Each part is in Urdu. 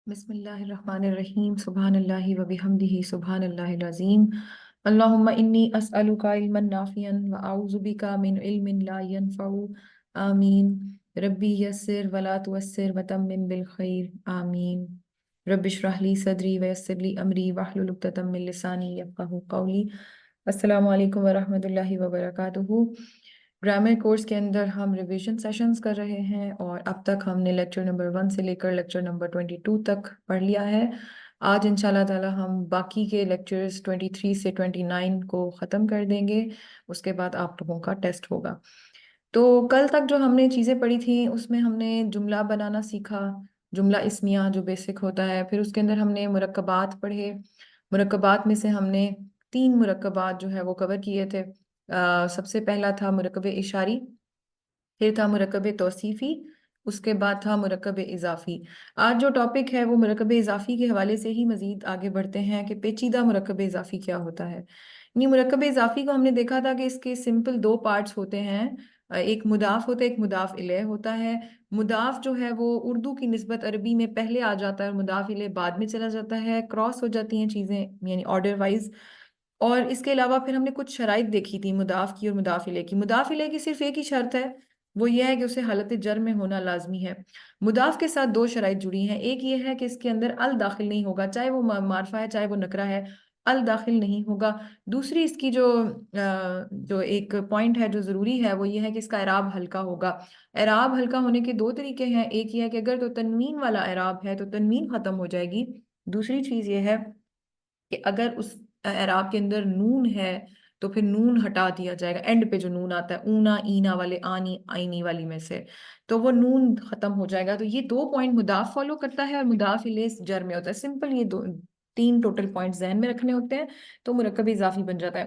بسم اللہ الرحمن الرحیم سبحان اللہ و بحمدہ سبحان اللہ العظیم اللہم انی اسألک علما نافعا و اعوذ بک من علم لا ينفع آمین ربی یسر ولا تعسر وتمم بالخیر آمین رب اشرح لی صدری ویسر لی امری واحلل عقدۃ من لسانی یفقہوا قولی۔ السلام علیکم ورحمۃ اللہ وبرکاتہ۔ گرامر کورس کے اندر ہم ریویژن سیشنز کر رہے ہیں اور اب تک ہم نے لیکچر نمبر 1 سے لے کر لیکچر نمبر 22 تک پڑھ لیا ہے۔ آج انشاءاللہ تعالی ہم باقی کے لیکچرز 23 سے 29 کو ختم کر دیں گے، اس کے بعد آپ لوگوں کا ٹیسٹ ہوگا۔ تو کل تک جو ہم نے چیزیں پڑھی تھیں اس میں ہم نے جملہ بنانا سیکھا، جملہ اسمیہ جو بیسک ہوتا ہے، پھر اس کے اندر ہم نے مرکبات پڑھے۔ مرکبات میں سے ہم نے 3 مرکبات جو ہے وہ کور کیے تھے۔ سب سے پہلا تھا مرکب اشاری، پھر تھا مرکب توصیفی، اس کے بعد تھا مرکب اضافی۔ آج جو ٹاپک ہے وہ مرکب اضافی کے حوالے سے ہی مزید آگے بڑھتے ہیں کہ پیچیدہ مرکب اضافی کیا ہوتا ہے۔ یعنی مرکب اضافی کو ہم نے دیکھا تھا کہ اس کے سمپل 2 پارٹس ہوتے ہیں، ایک مضاف ہوتا ہے، ایک مضاف الیہ ہوتا ہے۔ مضاف جو ہے وہ اردو کی نسبت عربی میں پہلے آ جاتا ہے اور مضاف الیہ بعد میں چلا جاتا ہے، کراس ہو جاتی ہیں چیزیں یعنی آرڈر وائز۔ اور اس کے علاوہ پھر ہم نے کچھ شرائط دیکھی تھی مضاف کی اور مضاف الیہ کی۔ مضاف الیہ کی صرف ایک ہی شرط ہے، وہ یہ ہے کہ اسے حالت جر میں ہونا لازمی ہے۔ مضاف کے ساتھ 2 شرائط جڑی ہیں، ایک یہ ہے کہ اس کے اندر ال داخل نہیں ہوگا، چاہے وہ معرفہ ہے چاہے وہ نکرہ ہے، ال داخل نہیں ہوگا۔ دوسری اس کی جو ایک پوائنٹ ہے جو ضروری ہے وہ یہ ہے کہ اس کا اعراب ہلکا ہوگا۔ اعراب ہلکا ہونے کے 2 طریقے ہیں، ایک یہ ہے کہ اگر تو تنوین والا اعراب ہے تو تنوین ختم ہو جائے گی، دوسری چیز یہ ہے کہ اگر اس اعراب کے اندر نون ہے تو پھر نون ہٹا دیا جائے گا، اینڈ پہ جو نون آتا ہے اونا اینا والے آنی آئینی والی میں سے، تو وہ نون ختم ہو جائے گا۔ تو یہ 2 پوائنٹ مضاف فالو کرتا ہے اور مضاف الیہ جر میں ہوتا ہے، سمپل یہ 3 ٹوٹل پوائنٹ ذہن میں رکھنے ہوتے ہیں تو مرکب اضافی بن جاتا ہے۔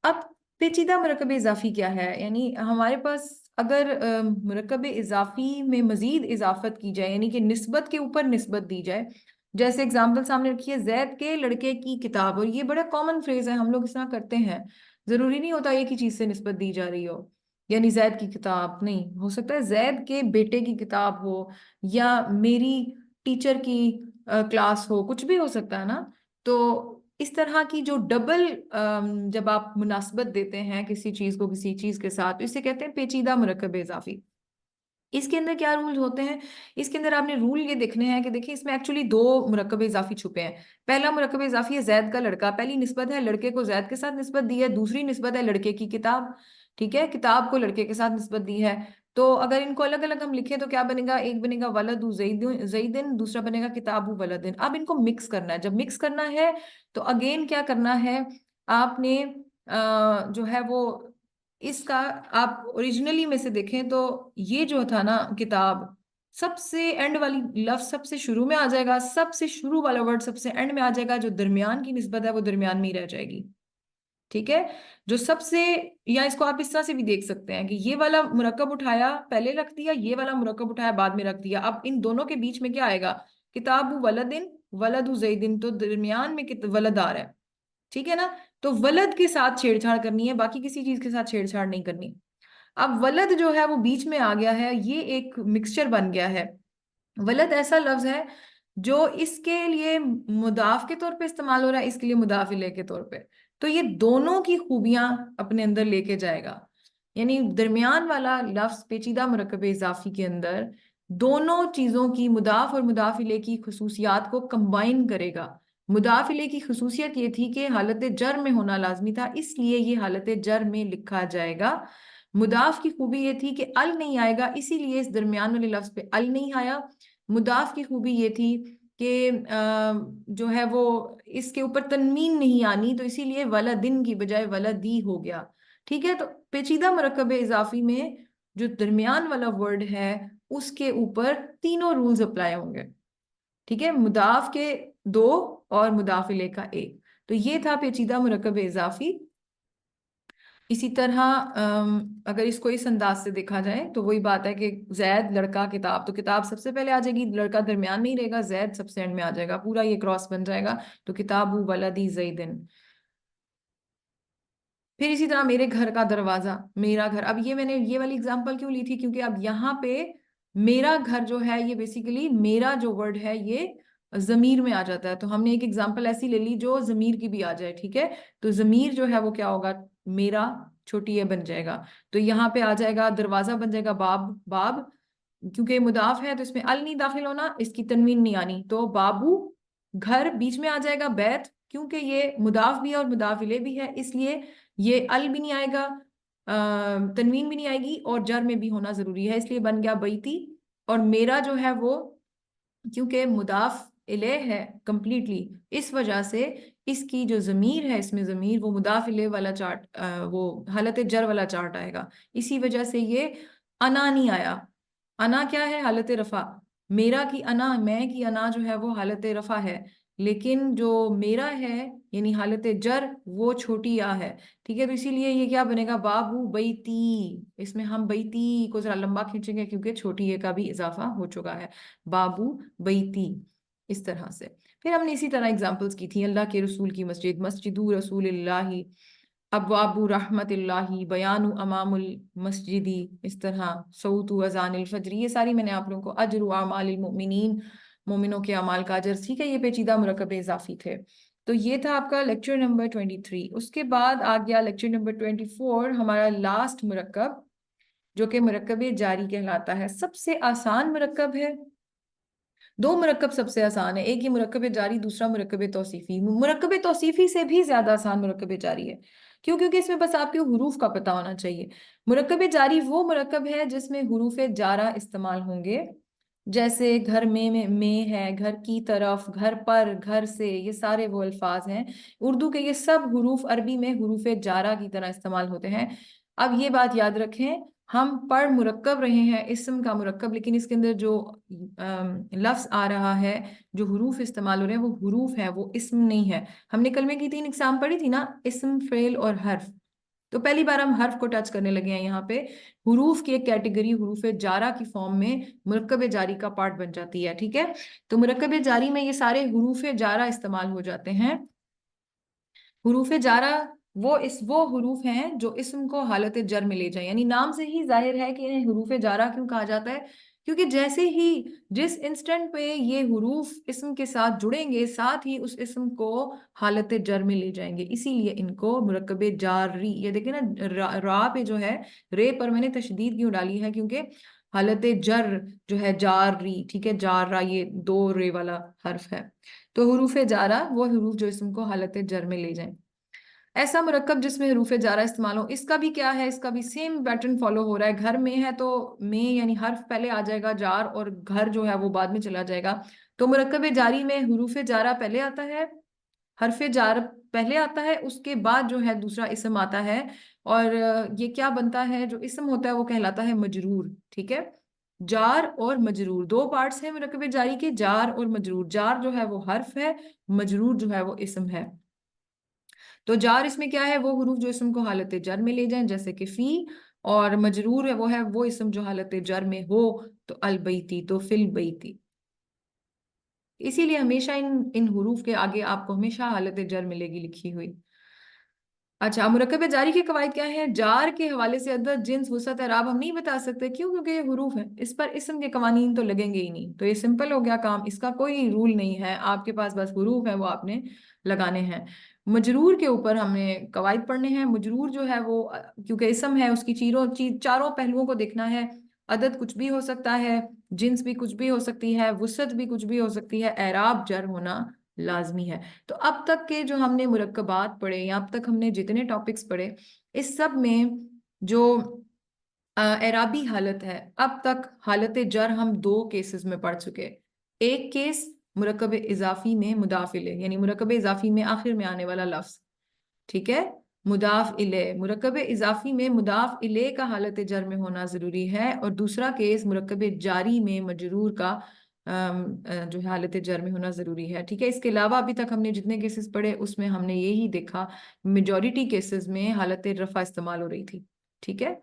اب پیچیدہ مرکب اضافی کیا ہے؟ یعنی ہمارے پاس اگر مرکب اضافی میں مزید اضافت کی جائے، یعنی کہ نسبت کے اوپر نسبت دی جائے، جیسے اگزامپل سامنے رکھی ہے زید کے لڑکے کی کتاب، اور یہ بڑا کامن فریز ہے، ہم لوگ اس طرح کرتے ہیں، ضروری نہیں ہوتا ایک ہی چیز سے نسبت دی جا رہی ہو، یعنی زید کی کتاب نہیں ہو سکتا ہے زید کے بیٹے کی کتاب ہو یا میری ٹیچر کی کلاس ہو، کچھ بھی ہو سکتا ہے نا۔ تو اس طرح کی جو ڈبل جب آپ مناسبت دیتے ہیں کسی چیز کو کسی چیز کے ساتھ، تو اسے کہتے ہیں پیچیدہ مرکب اضافی۔ اس کے اندر کیا رول ہوتے ہیں؟ اس کے اندر آپ نے رول یہ دیکھنے ہیں کہ دیکھیں اس میں ایکچولی 2 مرکب اضافی چھپے ہیں۔ پہلا مرکب اضافی ہے زید کا لڑکا، پہلی نسبت ہے لڑکے کو زید کے ساتھ نسبت دی ہے، دوسری نسبت ہے لڑکے کی کتاب، ٹھیک ہے، کتاب کو لڑکے کے ساتھ نسبت دی ہے۔ تو اگر ان کو الگ الگ ہم لکھیں تو کیا بنے گا؟ ایک بنے گا ولد زیدن، دوسرا بنے گا کتاب ولدن۔ اب ان کو مکس کرنا ہے، جب مکس کرنا ہے تو اگین کیا کرنا ہے آپ نے جو ہے وہ اس کا آپ اوریجنلی میں سے دیکھیں تو یہ جو تھا نا کتاب، سب سے اینڈ والی لفظ سب سے شروع میں آ جائے گا، سب سے شروع والا ورڈ سب سے اینڈ میں آ جائے گا، جو درمیان کی نسبت ہے وہ درمیان میں ہی رہ جائے گی، ٹھیک ہے۔ جو سب سے، یا اس کو آپ اس طرح سے بھی دیکھ سکتے ہیں کہ یہ والا مرکب اٹھایا پہلے رکھ دیا، یہ والا مرکب اٹھایا بعد میں رکھ دیا، اب ان دونوں کے بیچ میں کیا آئے گا؟ کتاب ولدن ولد زیدن، تو درمیان میں ولد آ رہا ہے، ٹھیک ہے نا۔ تو ولد کے ساتھ چھیڑ چھاڑ کرنی ہے، باقی کسی چیز کے ساتھ چھیڑ چھاڑ نہیں کرنی۔ اب ولد جو ہے وہ بیچ میں آ گیا ہے، یہ ایک مکسچر بن گیا ہے۔ ولد ایسا لفظ ہے جو اس کے لیے مضاف کے طور پہ استعمال ہو رہا ہے، اس کے لیے مضاف الیہ کے طور پہ، تو یہ دونوں کی خوبیاں اپنے اندر لے کے جائے گا۔ یعنی درمیان والا لفظ پیچیدہ مرکب اضافی کے اندر دونوں چیزوں کی، مضاف اور مضاف الیہ کی خصوصیات کو کمبائن کرے گا۔ مضاف الیہ کی خصوصیت یہ تھی کہ حالت جر میں ہونا لازمی تھا، اس لیے یہ حالت جر میں لکھا جائے گا۔ مضاف کی خوبی یہ تھی کہ ال نہیں آئے گا، اسی لیے اس درمیان والے لفظ پہ ال نہیں آیا۔ مضاف کی خوبی یہ تھی کہ جو ہے وہ اس کے اوپر تنوین نہیں آنی، تو اسی لیے ولدن کی بجائے ولدی ہو گیا، ٹھیک ہے۔ تو پیچیدہ مرکب اضافی میں جو درمیان والا ورڈ ہے اس کے اوپر تینوں رولز اپلائی ہوں گے، ٹھیک ہے، مضاف کے 2 اور مضاف الیہ کا 1۔ تو یہ تھا پیچیدہ مرکب اضافی۔ اسی طرح اگر اس کو اس انداز سے دیکھا جائے تو وہی بات ہے کہ زید لڑکا کتاب، تو کتاب سب سے پہلے آ جائے گی، لڑکا درمیان میں ہی رہے گا، زید سب سے اینڈ میں آ جائے گا، پورا یہ کراس بن جائے گا، تو کتاب ولدی زیدن۔ پھر اسی طرح میرے گھر کا دروازہ، میرا گھر، اب یہ میں نے یہ والی اگزامپل کیوں لی تھی؟ کیونکہ اب یہاں پہ میرا گھر جو ہے یہ بیسیکلی میرا جو ورڈ ہے یہ ضمیر میں آ جاتا ہے. تو ہم نے ایک ایگزامپل ایسی لے لی جو ضمیر کی بھی آ جائے. ٹھیک ہے, تو ضمیر جو ہے وہ کیا ہوگا, میرا چھوٹی اے بن جائے گا. تو یہاں پہ آ جائے گا دروازہ بن جائے گا باب. باب کیونکہ مضاف ہے تو اس میں ال نہیں داخل ہونا, اس کی تنوین نہیں آنی, تو بابو. گھر بیچ میں آ جائے گا بیت, کیونکہ یہ مضاف بھی ہے اور مضاف الیہ بھی ہے, اس لیے یہ ال بھی نہیں آئے گا, تنوین بھی نہیں آئے گی, اور جر میں بھی ہونا ضروری ہے, اس لیے بن گیا بیتی. اور میرا جو ہے وہ کیونکہ مضاف الیہ ہے کمپلیٹلی, اس وجہ سے اس کی جو ضمیر ہے, اس میں ضمیر وہ مضاف الیہ والا چارٹ, وہ حالت جر والا چارٹ آئے گا. اسی وجہ سے یہ انا نہیں آیا. انا کیا ہے, حالت رفع. میرا کی انا, میں کی انا جو ہے وہ حالت رفع ہے, لیکن جو میرا ہے یعنی حالت جر وہ چھوٹی آ ہے. ٹھیک ہے, تو اسی لیے یہ کیا بنے گا, بابو بیتی. اس میں ہم بیتی کو ذرا لمبا کھینچیں گے کیونکہ چھوٹی اے کا بھی اضافہ ہو چکا ہے. بابو بیتی, اس طرح سے. پھر ہم نے اسی طرح اگزامپلس کی تھی. اللہ کے رسول کی مسجد, مسجد رسول اللہ, ابواب رحمت اللہ, بیان امام المسجدی, اس طرح صوت اذان الفجر, یہ ساری میں نے آپ لوگوں کو اجر اعمال المؤمنین, مومنوں کے اعمال کا اجر. ٹھیک ہے, یہ پیچیدہ مرکب اضافی تھے. تو یہ تھا آپ کا لیکچر نمبر 23. اس کے بعد آ گیا لیکچر نمبر 24, ہمارا لاسٹ مرکب, جو کہ مرکب جاری کہلاتا ہے. سب سے آسان مرکب ہے. دو مرکب سب سے آسان ہے, ایک یہ مرکب جاری, دوسرا مرکب توصیفی. مرکب توصیفی سے بھی زیادہ آسان مرکب جاری ہے. کیوں؟ کیونکہ اس میں بس آپ کے حروف کا پتہ ہونا چاہیے. مرکب جاری وہ مرکب ہے جس میں حروف جارہ استعمال ہوں گے, جیسے گھر میں ہے, گھر کی طرف, گھر پر, گھر سے, یہ سارے وہ الفاظ ہیں. اردو کے یہ سب حروف عربی میں حروف جارہ کی طرح استعمال ہوتے ہیں. اب یہ بات یاد رکھیں, ہم پڑھ مرکب رہے ہیں اسم کا مرکب, لیکن اس کے اندر جو لفظ آ رہا ہے, جو حروف استعمال ہو رہے ہیں وہ حروف ہیں, وہ اسم نہیں ہے. ہم نے کلمے کی 3 اقسام پڑھی تھی نا, اسم, فعل اور حرف. تو پہلی بار ہم حرف کو ٹچ کرنے لگے ہیں یہاں پہ. حروف کی ایک کیٹیگری حروف جارہ کی فارم میں مرکب جاری کا پارٹ بن جاتی ہے. ٹھیک ہے, تو مرکب جاری میں یہ سارے حروف جارہ استعمال ہو جاتے ہیں. حروف جارہ وہ حروف ہیں جو اسم کو حالت جر میں لے جائیں. یعنی نام سے ہی ظاہر ہے کہ انہیں حروف جارہ کیوں کہا جاتا ہے, کیونکہ جیسے ہی جس انسٹنٹ پہ یہ حروف اسم کے ساتھ جڑیں گے, ساتھ ہی اس اسم کو حالت جر میں لے جائیں گے. اسی لیے ان کو مرکب جاری, یہ دیکھیں نا را پہ جو ہے, رے پر میں نے تشدید کیوں ڈالی ہے, کیونکہ حالت جر جو ہے جاری, ٹھیک ہے, جار را یہ 2 رے والا حرف ہے. تو حروف جارہ وہ حروف جو اسم کو حالت جر میں لے جائیں. ایسا مرکب جس میں حروف جارہ استعمال ہو, اس کا بھی کیا ہے, اس کا بھی سیم پیٹرن فالو ہو رہا ہے. گھر میں ہے تو میں یعنی حرف پہلے آ جائے گا جار, اور گھر جو ہے وہ بعد میں چلا جائے گا. تو مرکب جاری میں حروف جارہ پہلے آتا ہے, حرف جار پہلے آتا ہے, اس کے بعد جو ہے دوسرا اسم آتا ہے. اور یہ کیا بنتا ہے, جو اسم ہوتا ہے وہ کہلاتا ہے مجرور. ٹھیک ہے, جار اور مجرور 2 پارٹس ہیں مرکب جاری کے, جار اور مجرور. جار جو ہے وہ حرف ہے, مجرور جو ہے وہ اسم ہے. تو جار اس میں کیا ہے, وہ حروف جو اسم کو حالت جر میں لے جائیں, جیسے کہ فی. اور مجرور ہے وہ اسم جو حالت جر میں ہو, تو البیتی, تو فی البیتی. اسی لیے ہمیشہ ان حروف کے آگے آپ کو ہمیشہ حالت جر ملے گی لکھی ہوئی. اچھا, مرکب جاری کے قواعد کیا ہیں؟ جار کے حوالے سے عدد, جنس, وسعت, اعراب ہم نہیں بتا سکتے. کیوں؟ کیونکہ یہ حروف ہیں, اس پر اسم کے قوانین تو لگیں گے ہی نہیں. تو یہ سمپل ہو گیا کام, اس کا کوئی رول نہیں ہے. آپ کے پاس بس حروف ہیں, وہ آپ نے لگانے ہیں. مجرور کے اوپر ہم نے قواعد پڑھنے ہیں. مجرور جو ہے وہ کیونکہ اسم ہے, اس کی چاروں پہلوؤں کو دیکھنا ہے. عدد کچھ بھی ہو سکتا ہے, جنس بھی کچھ بھی ہو سکتی ہے, وسعت بھی کچھ بھی ہو سکتی ہے, اعراب جر ہونا لازمی ہے. تو اب تک کے جو ہم نے مرکبات پڑھے, یا اب تک ہم نے جتنے ٹاپکس پڑھے, اس سب میں جو اعرابی حالت ہے, اب تک حالت جر ہم 2 کیسز میں پڑھ چکے. ایک کیس مرکب اضافی میں مضاف الیہ, یعنی مرکب اضافی میں آخر میں آنے والا لفظ. ٹھیک ہے, مضاف الیہ, مرکب اضافی میں مضاف الیہ کا حالت جر میں ہونا ضروری ہے. اور دوسرا کیس مرکب جاری میں مجرور کا جو حالت جر میں ہونا ضروری ہے. ٹھیک ہے, اس کے علاوہ ابھی تک ہم نے جتنے کیسز پڑھے اس میں ہم نے یہی دیکھا, میجورٹی کیسز میں حالت رفع استعمال ہو رہی تھی. ٹھیک ہے,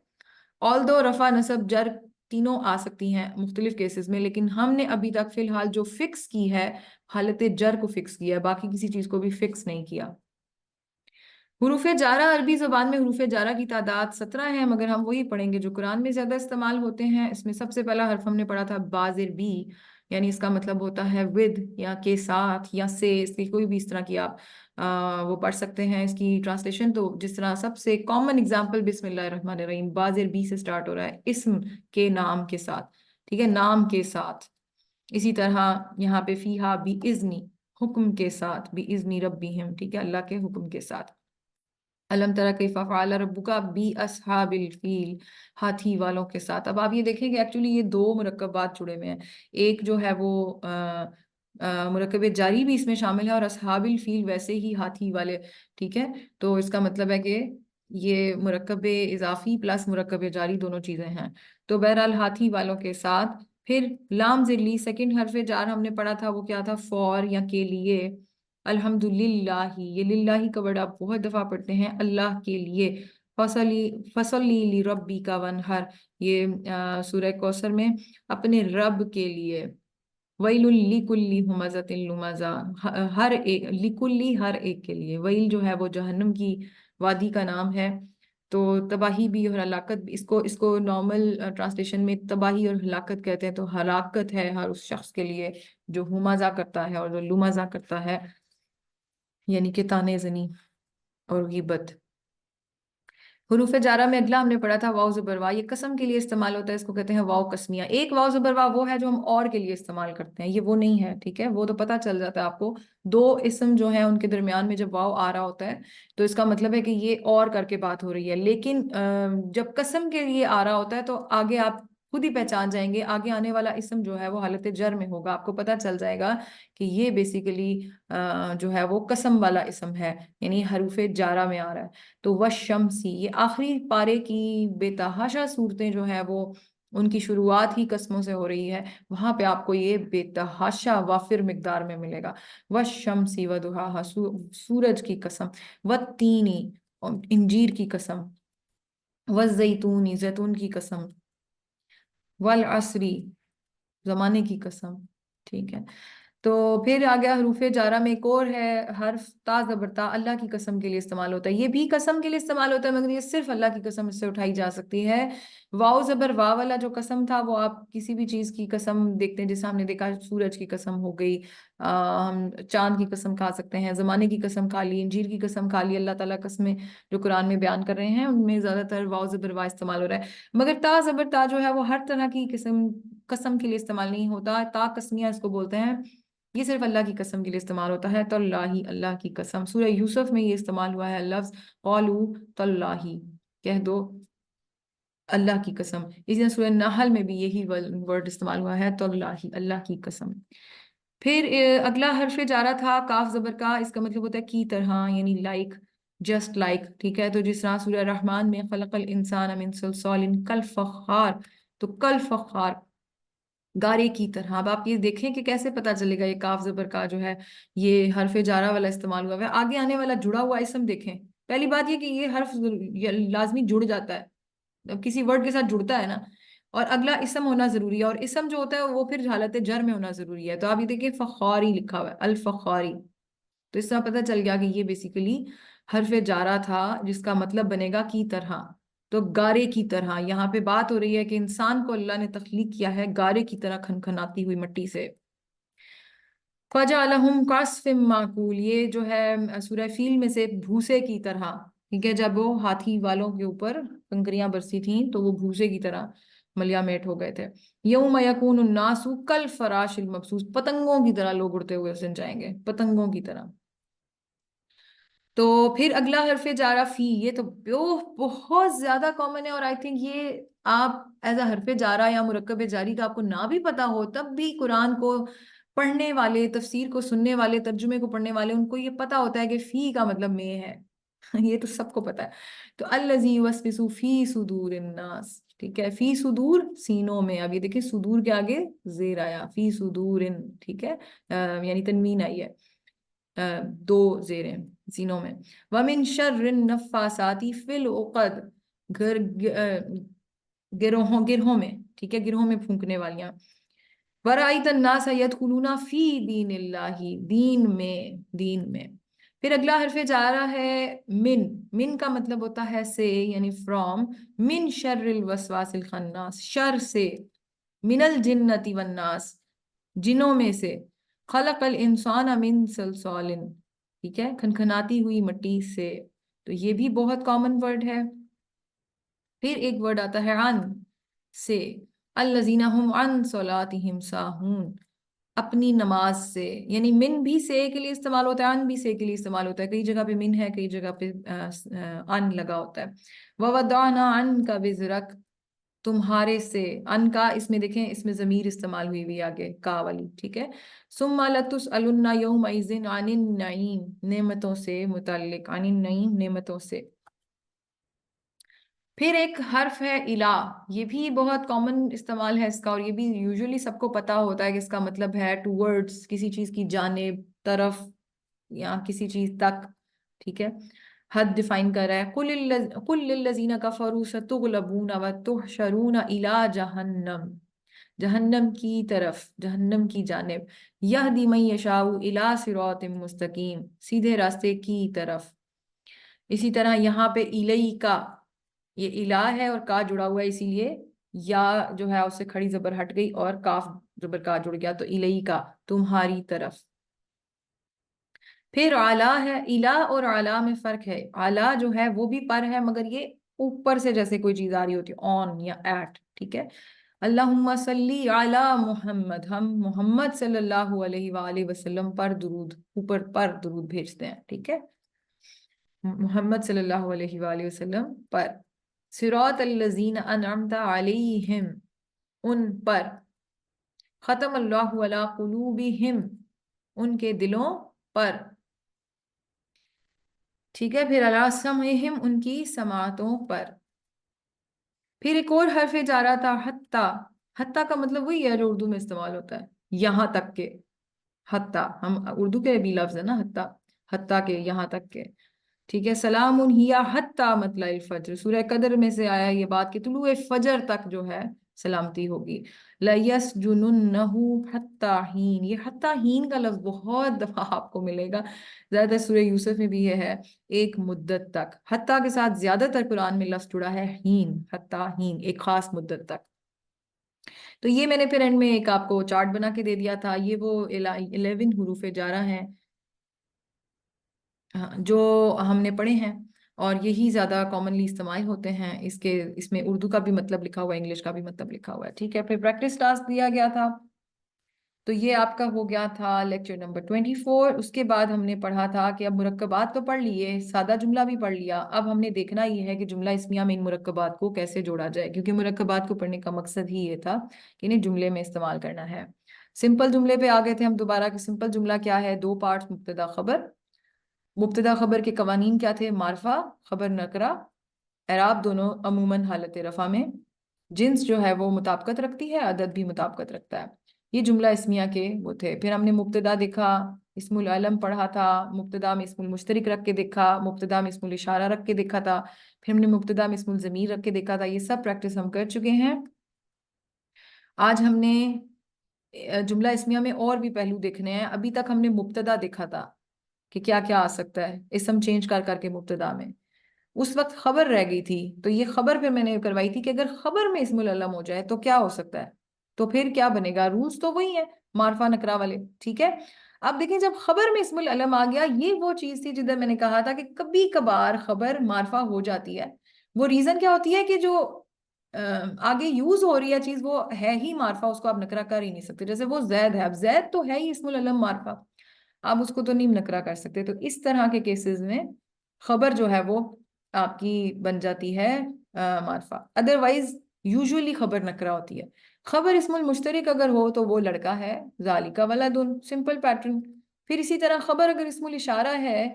آلدو رفع, نصب, جر تینوں آ سکتی ہیں مختلف کیسز میں, لیکن ہم نے ابھی تک فی الحال جو فکس کی ہے حالت جر کو فکس کیا ہے, باقی کسی چیز کو بھی فکس نہیں کیا. حروف جارہ, عربی زبان میں حروف جارہ کی تعداد 17 ہے, مگر ہم وہی پڑھیں گے جو قرآن میں زیادہ استعمال ہوتے ہیں. اس میں سب سے پہلا حرف ہم نے پڑھا تھا با زیر بی, یعنی اس کا مطلب ہوتا ہے ود یا کے ساتھ یا سے، اس کی کوئی بھی اس طرح کی آپ وہ پڑھ سکتے ہیں اس کی ٹرانسلیشن. تو جس طرح سب سے کامن اگزامپل بسم اللہ الرحمن الرحیم، بازر بی سے سٹارٹ ہو رہا ہے، اسم کے نام کے ساتھ، ٹھیک ہے، نام کے ساتھ. اسی طرح یہاں پہ فیہا بی ازنی، حکم کے ساتھ، بی ازنی ربہم، ٹھیک ہے، اللہ کے حکم کے ساتھ. علم ترى کیف فعل ربک بی اصحاب الفیل، ہاتھی والوں کے ساتھ. اب آپ یہ دیکھیں کہ ایکچولی یہ دو مرکبات جڑے ہوئے ہیں. ایک جو ہے وہ مرکب جاری بھی اس میں شامل ہے، اور اصحاب الفیل ویسے ہی ہاتھی والے، ٹھیک ہے. تو اس کا مطلب ہے کہ یہ مرکب اضافی پلس مرکب جاری دونوں چیزیں ہیں. تو بہرحال ہاتھی والوں کے ساتھ. پھر لام زر لی، سیکنڈ حرف جار ہم نے پڑھا تھا، وہ کیا تھا؟ فور یا کے لیے. الحمدللہ، یہ للہ کا ورڈ آپ بہت دفعہ پڑھتے ہیں، اللہ کے لیے. فصلی لربک وانحر، یہ سورہ کوثر میں اپنے رب کے لیے. ویل لکل ہمزۃ لمزہ، ہر ایک، لکلی ہر ایک کے لیے. ویل جو ہے وہ جہنم کی وادی کا نام ہے. تو تباہی بھی اور ہلاکت بھی، اس کو نارمل ٹرانسلیشن میں تباہی اور ہلاکت کہتے ہیں. تو ہلاکت ہے ہر اس شخص کے لیے جو ہمزہ کرتا ہے اور جو لمزہ کرتا ہے، یعنی کہ طعنہ زنی اور غیبت. حروف جارہ میں اگلا ہم نے پڑھا تھا واو زبر وا، یہ قسم کے لیے استعمال ہوتا ہے، اس کو کہتے ہیں واو قسمیہ. ایک واو زبر وا وہ ہے جو ہم اور کے لیے استعمال کرتے ہیں، یہ وہ نہیں ہے، ٹھیک ہے. وہ تو پتہ چل جاتا ہے آپ کو، دو اسم جو ہیں ان کے درمیان میں جب واو آ رہا ہوتا ہے تو اس کا مطلب ہے کہ یہ اور کر کے بات ہو رہی ہے. لیکن جب قسم کے لیے آ رہا ہوتا ہے تو آگے آپ خود ہی پہچان جائیں گے، آگے آنے والا اسم جو ہے وہ حالت جر میں ہوگا، آپ کو پتہ چل جائے گا کہ یہ بیسیکلی جو ہے وہ قسم والا اسم ہے، یعنی حروف جارہ میں آ رہا ہے. تو والشمسی، یہ آخری پارے کی بے تحاشا صورتیں جو ہیں وہ ان کی شروعات ہی قسموں سے ہو رہی ہے، وہاں پہ آپ کو یہ بے تحاشا وافر مقدار میں ملے گا. والشمسی وضحاہا، سورج کی قسم. والتینی، انجیر کی قسم. والزیتونی، زیتون کی قسم. والعصری، زمانے کی قسم، ٹھیک ہے. تو پھر آ گیا حروف جارہ میں ایک اور ہے حرف تا زبر تا، اللہ کی قسم کے لیے استعمال ہوتا ہے. یہ بھی قسم کے لیے استعمال ہوتا ہے مگر یہ صرف اللہ کی قسم اس سے اٹھائی جا سکتی ہے. واو زبر وا والا جو قسم تھا وہ آپ کسی بھی چیز کی قسم دیکھتے ہیں، جیسے ہم نے دیکھا سورج کی قسم ہو گئی، ہم چاند کی قسم کھا سکتے ہیں، زمانے کی قسم کھا لی، انجیر کی قسم کھا لی. اللہ تعالیٰ قسمیں جو قرآن میں بیان کر رہے ہیں ان میں زیادہ تر واو زبر وا استعمال ہو رہا ہے. مگر تا زبر تا جو ہے وہ ہر طرح کی قسم کے لیے استعمال نہیں ہوتا. تا قسمیہ اس کو بولتے ہیں، یہ صرف اللہ کی قسم کے لیے استعمال ہوتا ہے. تاللہ، اللہ کی قسم. سورہ یوسف میں یہ استعمال ہوا ہے لفظ قالوا تاللہ، کہہ دو اللہ کی قسم. اسی طرح سورہ نحل میں بھی یہی ورڈ استعمال ہوا ہے تاللہ، اللہ کی قسم. پھر اگلا حرف جارہ تھا کاف زبر کا، اس کا مطلب ہوتا ہے کی طرح، یعنی لائک، جسٹ لائک، ٹھیک ہے. تو جس طرح سورہ رحمان میں خلق الانسان من صلصال کالفخار، تو کالفخار، گارے کی طرح. اب آپ یہ دیکھیں کہ کیسے پتا چلے گا یہ کاف زبر کا جو ہے یہ حرف جارہ والا استعمال ہوا ہے. آگے آنے والا جڑا ہوا اسم دیکھیں. پہلی بات یہ کہ یہ حرف لازمی جڑ جاتا ہے، اب کسی ورڈ کے ساتھ جڑتا ہے نا، اور اگلا اسم ہونا ضروری ہے، اور اسم جو ہوتا ہے وہ پھر حالت جر میں ہونا ضروری ہے. تو آپ یہ دیکھیں فخاری لکھا ہوا ہے، الفخاری. تو اس طرح پتہ چل گیا کہ یہ بیسیکلی حرف جارہ تھا جس کا مطلب بنے گا کی طرح. تو گارے کی طرح، یہاں پہ بات ہو رہی ہے کہ انسان کو اللہ نے تخلیق کیا ہے گارے کی طرح کھنکھناتی ہوئی مٹی سے. فَجَعَلَهُمْ كَعَصْفٍ مَّأْكُولٍ، یہ جو ہے سورہ فیل میں سے بھوسے کی طرح، ٹھیک ہے. جب وہ ہاتھی والوں کے اوپر کنکریاں برسی تھیں تو وہ بھوسے کی طرح ملیا میٹ ہو گئے تھے. یوم یکون الناس کالفراش المبثوث، پتنگوں کی طرح لوگ اڑتے ہوئے سن جائیں گے، پتنگوں کی طرح. تو پھر اگلا حرف جارہ فی، یہ تو بہت زیادہ کامن ہے، اور آئی تھنک یہ آپ ایز اے حرف جارہ یا مرکب جاری کا آپ کو نہ بھی پتا ہو تب بھی قرآن کو پڑھنے والے، تفسیر کو سننے والے، ترجمے کو پڑھنے والے، ان کو یہ پتا ہوتا ہے کہ فی کا مطلب میں ہے. یہ تو سب کو پتا ہے. تو الذی یوسوس فی صدور الناس، ٹھیک ہے. فی صدور، سینوں میں. اب یہ دیکھیں صدور کے آگے زیر آیا، فی صدور، ٹھیک ہے، یعنی تنوین آئی ہے، دو زیریں سینوں میں. وَمِن شَرِّ النَّفَّاسَاتِ فِي الْعُقَدِ، گروہوں میں، ٹھیک ہے، گروہوں میں پھونکنے والیاں. وَرَأَيْتَ النَّاسَ يَدْخُلُونَ فِي دِينِ اللَّهِ، دین میں. پھر اگلا حرف جارہ ہے من کا مطلب ہوتا ہے سے، یعنی فرام. من شر الوسواس الخناس، شر سے. من الجنۃ والناس، جنوں میں سے، خلق الانسان من صلصال، ٹھیک ہے، کھنکھناتی ہوئی مٹی سے، تو یہ بھی بہت کامن ورڈ ہے۔ پھر ایک ورڈ آتا ہے عن سے، الذین هم عن صلاتهم ساہون، اپنی نماز سے، یعنی من بھی سے کے لیے استعمال ہوتا ہے، ان بھی سے کے لیے استعمال ہوتا ہے، کئی جگہ پہ من ہے، کئی جگہ پہ ان لگا ہوتا ہے۔ وَوَضَعْنَا عَنْكَ وِزْرَكَ، تمہارے سے، ان کا اس میں دیکھیں اس میں ضمیر استعمال ہوئی ہوئی آگے کا والی، ٹھیک ہے۔ ثُمَّ لَتُسْأَلُنَّ يَوْمَئِذٍ عَنِ النَّعِيمِ، نعمتوں سے متعلق، عن النعیم، نعمتوں سے۔ پھر ایک حرف ہے الا، یہ بھی بہت کامن استعمال ہے اس کا، اور یہ بھی یوزلی سب کو پتا ہوتا ہے کہ اس کا مطلب ہے ٹورڈز، کسی چیز کی جانب، طرف، یا کسی چیز تک، ٹھیک ہے۔ حد ڈیفائن کر رہا ہے، قُلْ لِلَّذِينَ كَفَرُوا سَتُغْلَبُونَ وَتُحْشَرُونَ إِلَىٰ جَهَنَّمَ، جہنم کی طرف، جہنم کی جانب، يَهْدِي مَن يَشَاءُ إِلَىٰ صِرَاطٍ مُسْتَقِيمٍ، سیدھے راستے کی طرف۔ اسی طرح یہاں پہ الیکا، یہ الہ ہے اور کا جڑا ہوا ہے، اسی لیے یا جو ہے اس سے کھڑی زبر ہٹ گئی اور کاف زبر کا جڑ گیا، تو الیکا، تمہاری طرف۔ پھر اعلیٰ ہے، الہ اور اعلیٰ میں فرق ہے، اعلیٰ جو ہے وہ بھی پر ہے مگر یہ اوپر سے جیسے کوئی چیز آ رہی ہوتی ہے، آن یا ایٹ، ٹھیک ہے۔ اللہم صلی علی محمد، ہم محمد صلی اللہ علیہ وآلہ وسلم پر درود، اوپر پر درود بھیجتے ہیں، ٹھیک ہے، محمد صلی اللہ علیہ وآلہ وسلم پر۔ صراط الذین انعمت علیہم، ان پر۔ ختم اللہ علی قلوبہم، ان کے دلوں پر، ٹھیک ہے۔ پھر علی سمعہم، ان کی سماعتوں پر۔ پھر ایک اور حرف جا رہا تھا حتی، حتی کا مطلب وہی ہے جو اردو میں استعمال ہوتا ہے، یہاں تک کہ، حتی ہم اردو کے بھی لفظ ہے نا حتی، حتی کے، یہاں تک کہ، ٹھیک ہے۔ سلام ہی حتی مطلع الفجر، سورہ قدر میں سے آیا یہ بات کہ طلوع فجر تک جو ہے سلامتی ہوگی۔ لَيَسْجُنُنَّهُ حَتَّى حِين، یہ حتی حین کا لفظ بہت دفعہ آپ کو ملے گا، زیادہ تر سورہ یوسف میں بھی یہ ہے، ایک مدت تک۔ حتی کے ساتھ زیادہ تر قرآن میں لفظ جڑا ہے حین، حتی حین، ایک خاص مدت تک۔ تو یہ میں نے پھر اینڈ میں ایک آپ کو چارٹ بنا کے دے دیا تھا، یہ وہ 11 حروف جارہ ہیں جو ہم نے پڑھے ہیں، اور یہی زیادہ کامنلی استعمال ہوتے ہیں، اس میں اردو کا بھی مطلب لکھا ہوا ہے، انگلش کا بھی مطلب لکھا ہوا ہے، ٹھیک ہے۔ پھر پریکٹس ٹاسک دیا گیا تھا، تو یہ آپ کا ہو گیا تھا لیکچر نمبر 24۔ اس کے بعد ہم نے پڑھا تھا کہ اب مرکبات تو پڑھ لیے، سادہ جملہ بھی پڑھ لیا، اب ہم نے دیکھنا یہ ہے کہ جملہ اسمیہ میں ان مرکبات کو کیسے جوڑا جائے، کیونکہ مرکبات کو پڑھنے کا مقصد ہی یہ تھا کہ انہیں جملے میں استعمال کرنا ہے۔ سمپل جملے پہ آ گئے تھے ہم دوبارہ، کہ سمپل جملہ کیا ہے، دو پارٹس، مبتدا خبر۔ مبتدا خبر کے قوانین کیا تھے، معرفہ، خبر نکرہ، اعراب دونوں عموماً حالت رفع میں، جنس جو ہے وہ مطابقت رکھتی ہے، عدد بھی مطابقت رکھتا ہے، یہ جملہ اسمیہ کے وہ تھے۔ پھر ہم نے مبتدا دیکھا، اسم العلم پڑھا تھا، مبتدا میں اسم المشترک رکھ کے دیکھا، مبتدا میں اسم الاشارہ رکھ کے دیکھا تھا، پھر ہم نے مبتدا میں اسم الضمیر رکھ کے دیکھا تھا، یہ سب پریکٹس ہم کر چکے ہیں۔ آج ہم نے جملہ اسمیہ میں اور بھی پہلو دیکھنے ہیں۔ ابھی تک ہم نے مبتدا دیکھا تھا کہ کیا کیا آ سکتا ہے اسم چینج کر کر کے مبتدا میں، اس وقت خبر رہ گئی تھی، تو یہ خبر پھر میں نے کروائی تھی کہ اگر خبر میں اسم العلم ہو جائے تو کیا ہو سکتا ہے، تو پھر کیا بنے گا، رولز تو وہی ہیں معرفہ نکرہ والے، ٹھیک ہے۔ اب دیکھیں جب خبر میں اسم العلم آ گیا، یہ وہ چیز تھی جدھر میں نے کہا تھا کہ کبھی کبھار خبر معرفہ ہو جاتی ہے، وہ ریزن کیا ہوتی ہے کہ جو آگے یوز ہو رہی ہے چیز وہ ہے ہی معرفہ، اس کو آپ نکرہ کر ہی نہیں سکتے، جیسے وہ زید ہے، اب زید تو ہے ہی اسم العلم معرفہ، آپ اس کو تو نہیں نکرہ کر سکتے، تو اس طرح کے کیسز میں خبر جو ہے وہ آپ کی بن جاتی ہے معرفہ، ادروائز یوزولی خبر نکرہ ہوتی ہے۔ خبر اسم المشترک اگر ہو تو وہ لڑکا ہے، ذالک ولدن، سمپل پیٹرن۔ پھر اسی طرح خبر اگر اسم الاشارہ ہے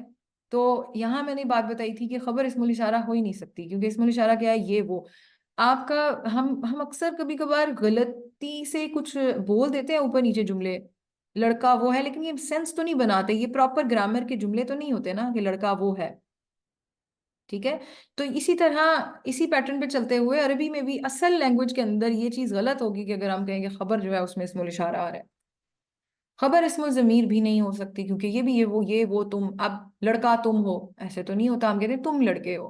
تو یہاں میں نے بات بتائی تھی کہ خبر اسم الاشارہ ہو ہی نہیں سکتی، کیونکہ اسم الاشارہ کیا ہے، یہ وہ آپ کا، ہم اکثر کبھی کبھار غلطی سے کچھ بول دیتے ہیں اوپر نیچے جملے، لڑکا وہ ہے، لیکن یہ سینس تو نہیں بناتے، یہ پراپر گرامر کے جملے تو نہیں ہوتے نا کہ لڑکا وہ ہے، ٹھیک ہے۔ تو اسی طرح اسی پیٹرن پہ چلتے ہوئے عربی میں بھی اصل لینگویج کے اندر یہ چیز غلط ہوگی کہ اگر ہم کہیں کہ خبر جو ہے اس میں اسم الاشارہ آ رہا ہے، خبر اسم الضمیر بھی نہیں ہو سکتی، کیونکہ یہ بھی یہ وہ تم، اب لڑکا تم ہو ایسے تو نہیں ہوتا، ہم کہتے ہیں تم لڑکے ہو،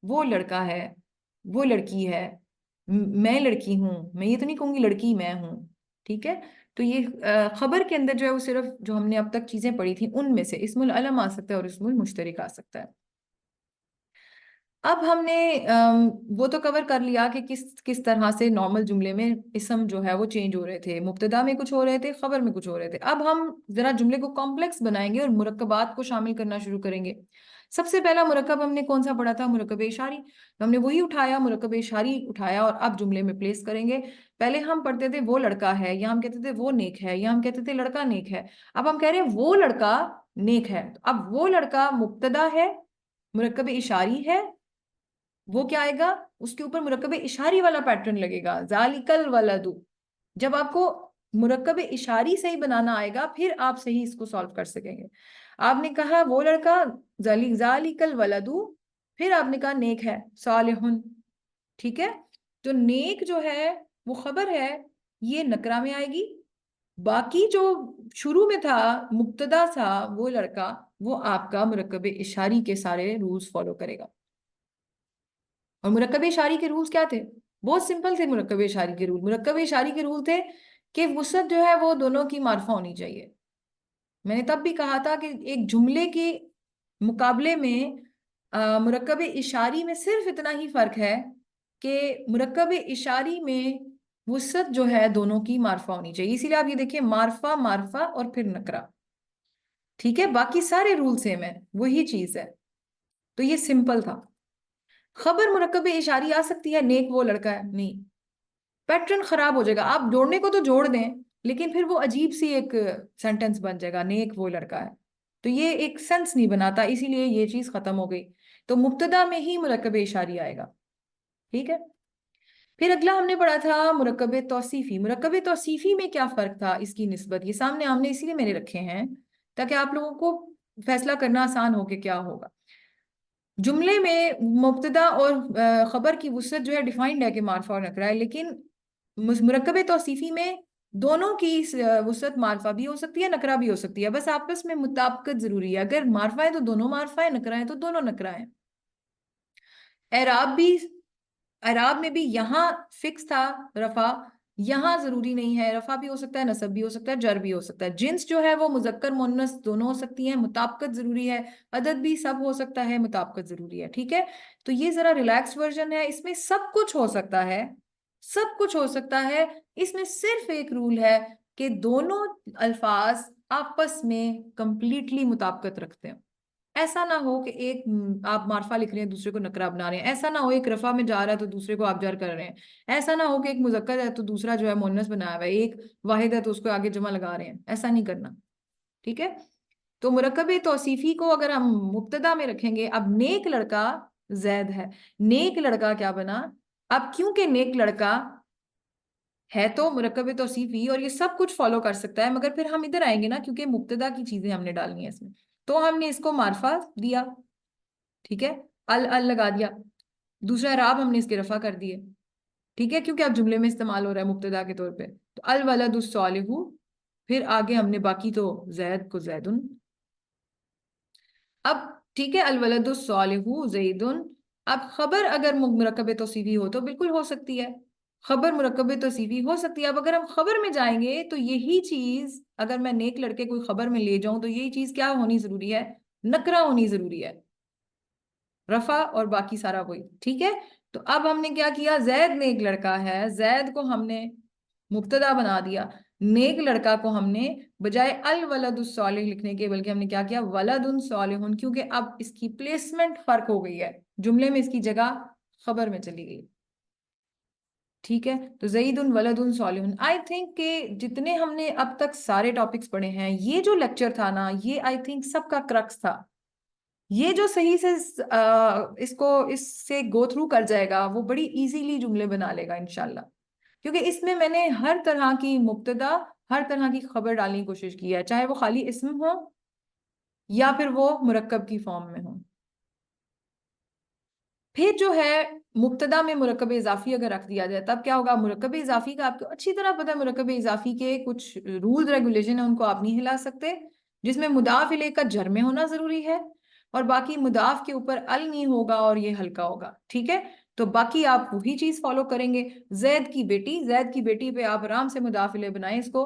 وہ لڑکا ہے، وہ لڑکی ہے، میں لڑکی ہوں، میں یہ تو نہیں کہوں گی لڑکی میں ہوں، ٹھیک ہے۔ تو یہ خبر کے اندر جو ہے وہ صرف جو ہم نے اب تک چیزیں پڑھی تھیں ان میں سے اسم العلم آ سکتا ہے اور اسم المشترک آ سکتا ہے. اب ہم نے وہ تو کور کر لیا کہ کس طرح سے نارمل جملے میں اسم جو ہے وہ چینج ہو رہے تھے، مبتدا میں کچھ ہو رہے تھے، خبر میں کچھ ہو رہے تھے. اب ہم ذرا جملے کو کمپلیکس بنائیں گے اور مرکبات کو شامل کرنا شروع کریں گے. سب سے پہلا مرکب ہم نے کون سا پڑھا تھا؟ مرکب اشاری. ہم نے وہی اٹھایا، مرکب اشاری اٹھایا اور اب جملے میں پلیس کریں گے. پہلے ہم پڑھتے تھے وہ لڑکا ہے، یا ہم کہتے تھے وہ نیک ہے، یا ہم کہتے تھے لڑکا نیک ہے. اب ہم کہہ رہے ہیں وہ لڑکا نیک ہے. اب وہ لڑکا مبتدا ہے، مرکب اشاری ہے، وہ کیا آئے گا؟ اس کے اوپر مرکب اشاری والا پیٹرن لگے گا، ذالک الولد. جب آپ کو مرکب اشاری صحیح بنانا آئے گا پھر آپ صحیح اس کو سالو کر سکیں گے. آپ نے کہا وہ لڑکا ذالک الولد، پھر آپ نے کہا نیک ہے صالح. ٹھیک ہے، تو نیک جو ہے وہ خبر ہے، یہ نکرہ میں آئے گی. باقی جو شروع میں تھا مبتدا تھا وہ لڑکا، وہ آپ کا مرکب اشاری کے سارے رولز فالو کرے گا. اور مرکب اشاری کے رولز کیا تھے؟ بہت سمپل تھے. مرکب اشاری کے رول، مرکب اشاری کے رول تھے کہ وسعت جو ہے وہ دونوں کی معرفہ ہونی چاہیے. میں نے تب بھی کہا تھا کہ ایک جملے کے مقابلے میں مرکب اشاری میں صرف اتنا ہی فرق ہے کہ مرکب اشاری میں وسعت جو ہے دونوں کی معرفہ ہونی چاہیے. اسی لیے آپ یہ دیکھیں، معرفہ معرفہ اور پھر نکرہ. ٹھیک ہے، باقی سارے رول سیم ہیں، وہی چیز ہے. تو یہ سمپل تھا. خبر مرکب اشاری آ سکتی ہے، نیک وہ لڑکا ہے؟ نہیں. پیٹرن خراب ہو جائے گا. آپ جوڑنے کو تو جوڑ دیں لیکن پھر وہ عجیب سی ایک سینٹنس بن جائے گا، نیک وہ لڑکا ہے. تو یہ ایک سینس نہیں بناتا، اسی لیے یہ چیز ختم ہو گئی. تو مبتدا میں ہی مرکب اشاری آئے گا. ٹھیک ہے، پھر اگلا ہم نے پڑھا تھا مرکب توصیفی. مرکب توصیفی میں کیا فرق تھا اس کی نسبت؟ یہ سامنے ہم نے اسی لیے میں نے رکھے ہیں تاکہ آپ لوگوں کو فیصلہ کرنا آسان ہو کہ کیا ہوگا. جملے میں مبتدا اور خبر کی وسعت جو ہے ڈیفائنڈ ہے کہ معرفہ اور نکرہ ہے، لیکن مرکب توصیفی میں دونوں کی وسعت معرفہ بھی ہو سکتی ہے، نکرہ بھی ہو سکتی ہے. بس آپس میں مطابقت ضروری ہے. اگر معرفہ ہے تو دونوں معرفہ ہے، نکرہ ہے تو دونوں نکرہ ہیں. اعراب میں بھی یہاں فکس تھا رفع، یہاں ضروری نہیں ہے. رفع بھی ہو سکتا ہے، نصب بھی ہو سکتا ہے، جر بھی ہو سکتا ہے. جنس جو ہے وہ مذکر مؤنث دونوں ہو سکتی ہیں، مطابقت ضروری ہے. عدد بھی سب ہو سکتا ہے، مطابقت ضروری ہے. ٹھیک ہے، تو یہ ذرا ریلیکس ورژن ہے. اس میں سب کچھ ہو سکتا ہے، سب کچھ ہو سکتا ہے. اس میں صرف ایک رول ہے کہ دونوں الفاظ آپس میں کمپلیٹلی مطابقت رکھتے ہیں. ایسا نہ ہو کہ ایک آپ معرفہ لکھ رہے ہیں دوسرے کو نکرہ بنا رہے ہیں. ایسا نہ ہو ایک رفع میں جا رہا ہے تو دوسرے کو آپ جر کر رہے ہیں. ایسا نہ ہو کہ ایک مذکر ہے تو دوسرا جو ہے مؤنث بنایا ہوا ہے، ایک واحد ہے تو اس کو آگے جمع لگا رہے ہیں. ایسا نہیں کرنا. ٹھیک ہے، تو مرکب توصیفی کو اگر ہم مبتدا میں رکھیں گے، اب نیک لڑکا زید ہے. نیک لڑکا کیا بنا؟ اب کیونکہ نیک لڑکا ہے تو مرکب توصیفی اور یہ سب کچھ فالو کر سکتا ہے، مگر پھر ہم ادھر آئیں گے نا کیونکہ مبتدا کی چیزیں ہم نے ڈالنی ہیں اس میں، تو ہم نے اس کو معرفہ دیا. ٹھیک ہے، ال لگا دیا. دوسرا اعراب ہم نے اس کے رفع کر دیے. ٹھیک ہے، کیونکہ اب جملے میں استعمال ہو رہا ہے مبتدا کے طور پہ. تو الولد الصالح، پھر آگے ہم نے باقی تو زید کو زیدن. اب ٹھیک ہے، الولد الصالح زیدن. اب خبر اگر مرکب توصیفی ہو تو بالکل ہو سکتی ہے، خبر مرکب توصیفی ہو سکتی ہے. اب اگر ہم خبر میں جائیں گے تو یہی چیز اگر میں نیک لڑکے کوئی خبر میں لے جاؤں تو یہی چیز کیا ہونی ضروری ہے؟ نکرہ ہونی ضروری ہے. رفع اور باقی سارا وہی. ٹھیک ہے، تو اب ہم نے کیا کیا؟ زید نیک لڑکا ہے، زید کو ہم نے مبتدا بنا دیا. نیک لڑکا کو ہم نے بجائے الولد الصالح لکھنے کے بلکہ ہم نے کیا کیا؟ ولد صالح، کیونکہ اب اس کی پلیسمنٹ فرق ہو گئی ہے، جملے میں اس کی جگہ خبر میں چلی گئی. ٹھیک ہے، تو زید ولد صالح. آئی تھنک کہ جتنے ہم نے اب تک سارے ٹاپکس پڑھے ہیں، یہ جو لیکچر تھا نا، یہ آئی تھنک سب کا کرکس تھا. یہ جو صحیح سے اس سے گو تھرو کر جائے گا وہ بڑی ایزیلی جملے بنا لے گا انشاءاللہ. کیونکہ اس میں نے ہر طرح کی مبتدا، ہر طرح کی خبر ڈالنے کی کوشش کی ہے، چاہے وہ خالی اسم ہو یا پھر وہ مرکب کی فارم میں ہو. پھر جو ہے مبتدا میں مرکب اضافی اگر رکھ دیا جائے تب کیا ہوگا؟ مرکب اضافی کا آپ کو اچھی طرح پتہ ہے، مرکب اضافی کے کچھ رول ریگولیشن ہیں، ان کو آپ نہیں ہلا سکتے، جس میں مضاف الیہ کا جر میں ہونا ضروری ہے اور باقی مضاف کے اوپر ال نہیں ہوگا اور یہ ہلکا ہوگا. ٹھیک ہے، تو باقی آپ وہی چیز فالو کریں گے. زید کی بیٹی، زید کی بیٹی پہ آپ آرام سے مضاف الیہ بنائیں اس کو،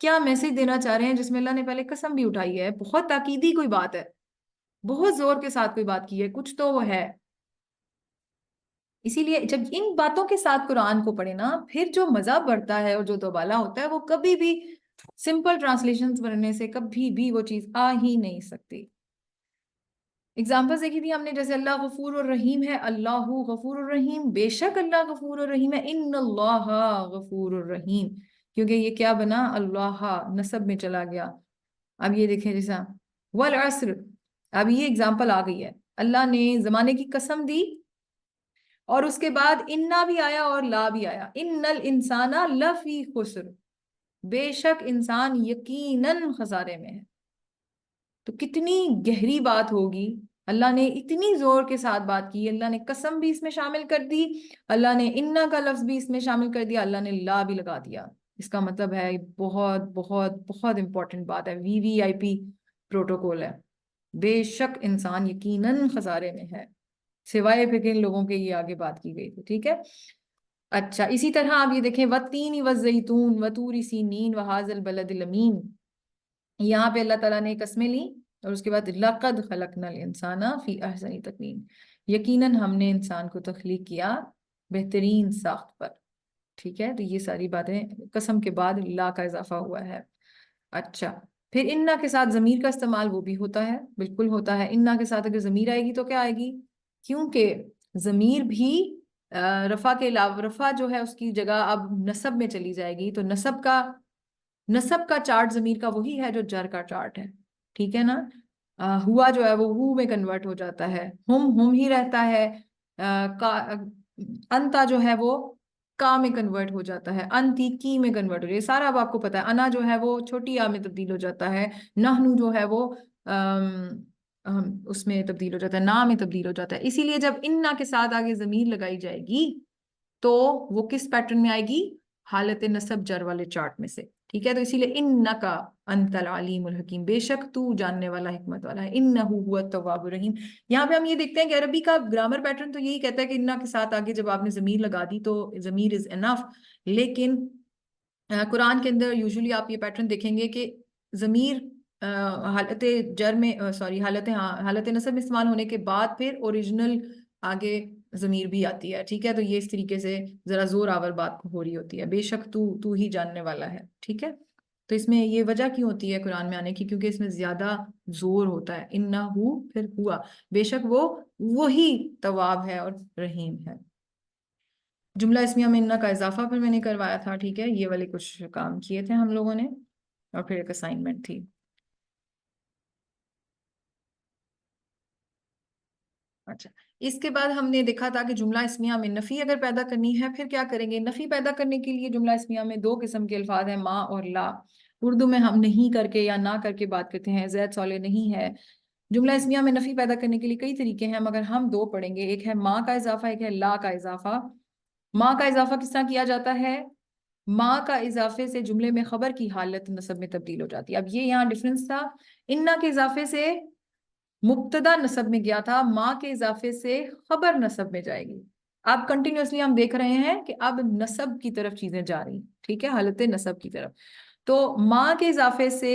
کیا میسج دینا چاہ رہے ہیں جس میں اللہ نے پہلے قسم بھی اٹھائی ہے؟ بہت تاکیدی کوئی بات ہے، بہت زور کے ساتھ کوئی بات کی ہے، کچھ تو وہ ہے. اسی لیے جب ان باتوں کے ساتھ قرآن کو پڑھے نا، پھر جو مزہ بڑھتا ہے اور جو دوبالا ہوتا ہے وہ کبھی بھی سمپل ٹرانسلیشن پڑھنے سے کبھی بھی وہ چیز آ ہی نہیں سکتی. اگزامپل دیکھی تھی ہم نے، جیسے اللہ غفور الرحیم ہے، اللہ غفور الرحیم، بے شک اللہ غفور الرحیم ہے، ان اللہ غفور الرحیم، کیونکہ یہ کیا بنا؟ اللہ نسب میں چلا گیا. اب یہ دیکھیں جیسا والعصر، اب یہ اگزامپل آ گئی ہے، اللہ نے زمانے کی قسم دی اور اس کے بعد انا بھی آیا اور لا بھی آیا، ان الانسان لفی خسر، بے شک انسان یقیناً خسارے میں ہے. تو کتنی گہری بات ہوگی. اللہ نے اتنی زور کے ساتھ بات کی، اللہ نے قسم بھی اس میں شامل کر دی، اللہ نے انا کا لفظ بھی اس میں شامل کر دیا، اللہ نے لا بھی لگا دیا. اس کا مطلب ہے بہت بہت بہت امپورٹنٹ بات ہے، وی وی آئی پی پروٹوکول ہے. بے شک انسان یقیناً خسارے میں ہے، سوائے پھر کن لوگوں کے یہ آگے بات کی گئی تھی. ٹھیک ہے. اچھا اسی طرح آپ یہ دیکھیں والتین والزیتون وطور سینین وہذا البلد الامین، یہاں پہ اللہ تعالیٰ نے قسمیں لی اور اس کے بعد لقد خلقنا الانسان فی احسن تقویم، یقیناً ہم نے انسان کو تخلیق کیا بہترین ساخت پر. ٹھیک ہے. تو یہ ساری باتیں قسم کے بعد لا کا اضافہ ہوا ہے. اچھا پھر انا کے ساتھ ضمیر کا استعمال وہ بھی ہوتا ہے، بالکل ہوتا ہے. انا کے ساتھ اگر ضمیر آئے گی تو کیا آئے گی؟ کیونکہ ضمیر بھی رفع کے علاوہ، رفع جو ہے اس کی جگہ اب نصب میں چلی جائے گی، تو نصب کا چارٹ ضمیر کا وہی ہے جو جر کا چارٹ ہے. ٹھیک ہے نا. ہوا جو ہے وہ ہو میں کنورٹ ہو جاتا ہے، ہم ہی رہتا ہے. انتا جو ہے وہ کا میں کنورٹ ہو جاتا ہے، انتی کی میں کنورٹ ہو جاتا ہے. سارا اب آپ کو پتا ہے. انا جو ہے وہ چھوٹی آ میں تبدیل ہو جاتا ہے، نحنو جو ہے وہ اس میں تبدیل ہو جاتا ہے، نا میں تبدیل ہو جاتا ہے. اسی لیے جب انا کے ساتھ آگے ضمیر لگائی جائے گی تو وہ کس پیٹرن میں آئے گی؟ حالت نصب جر والے چارٹ میں سے. ٹھیک ہے. تو اسی لیے انکا انت العلیم الحکیم، بے شک تو جاننے والا حکمت والا ہے، انہ هو التواب الرحیم. یہاں پہ ہم یہ دیکھتے ہیں کہ عربی کا گرامر پیٹرن تو یہی کہتا ہے کہ انہ کے ساتھ آگے جب آپ نے ضمیر لگا دی تو ضمیر از انف، لیکن قرآن کے اندر یوزلی آپ یہ پیٹرن دیکھیں گے کہ ضمیر حالت جر میں حالت نصب میں استعمال ہونے کے بعد پھر اوریجنل آگے ضمیر بھی آتی ہے. ٹھیک ہے. تو یہ اس طریقے سے ذرا زور آور بات ہو رہی ہوتی ہے، بے شک تو ہی جاننے والا ہے. ٹھیک ہے. تو اس میں یہ وجہ کیوں ہوتی ہے قرآن میں آنے کی؟ کیونکہ اس میں زیادہ زور ہوتا ہے. انہ پھر ہوا، بے شک وہ وہی تواب ہے اور رحیم ہے. جملہ اسمیہ میں انہ کا اضافہ پھر میں نے کروایا تھا. ٹھیک ہے. یہ والے کچھ کام کیے تھے ہم لوگوں نے اور پھر ایک اسائنمنٹ تھی. اچھا اس کے بعد ہم نے دیکھا تھا کہ جملہ اسمیہ میں نفی اگر پیدا کرنی ہے پھر کیا کریں گے؟ نفی پیدا کرنے کے لیے جملہ اسمیہ میں دو قسم کے الفاظ ہیں، ما اور لا. اردو میں ہم نہیں کر کے یا نہ کر کے بات کرتے ہیں، زید صالح نہیں ہے. جملہ اسمیہ میں نفی پیدا کرنے کے لیے کئی طریقے ہیں مگر ہم دو پڑھیں گے، ایک ہے ما کا اضافہ، ایک ہے لا کا اضافہ. ما کا اضافہ کس طرح کیا جاتا ہے؟ ما کا اضافے سے جملے میں خبر کی حالت نصب میں تبدیل ہو جاتی ہے. اب یہ یہاں ڈفرنس تھا، انہ کے اضافے سے مبتدا نصب میں گیا تھا، ما کے اضافے سے خبر نصب میں جائے گی. اب کنٹینیوسلی ہم دیکھ رہے ہیں کہ اب نصب کی طرف چیزیں جا رہی. ٹھیک ہے. حالت نصب کی طرف. تو ما کے اضافے سے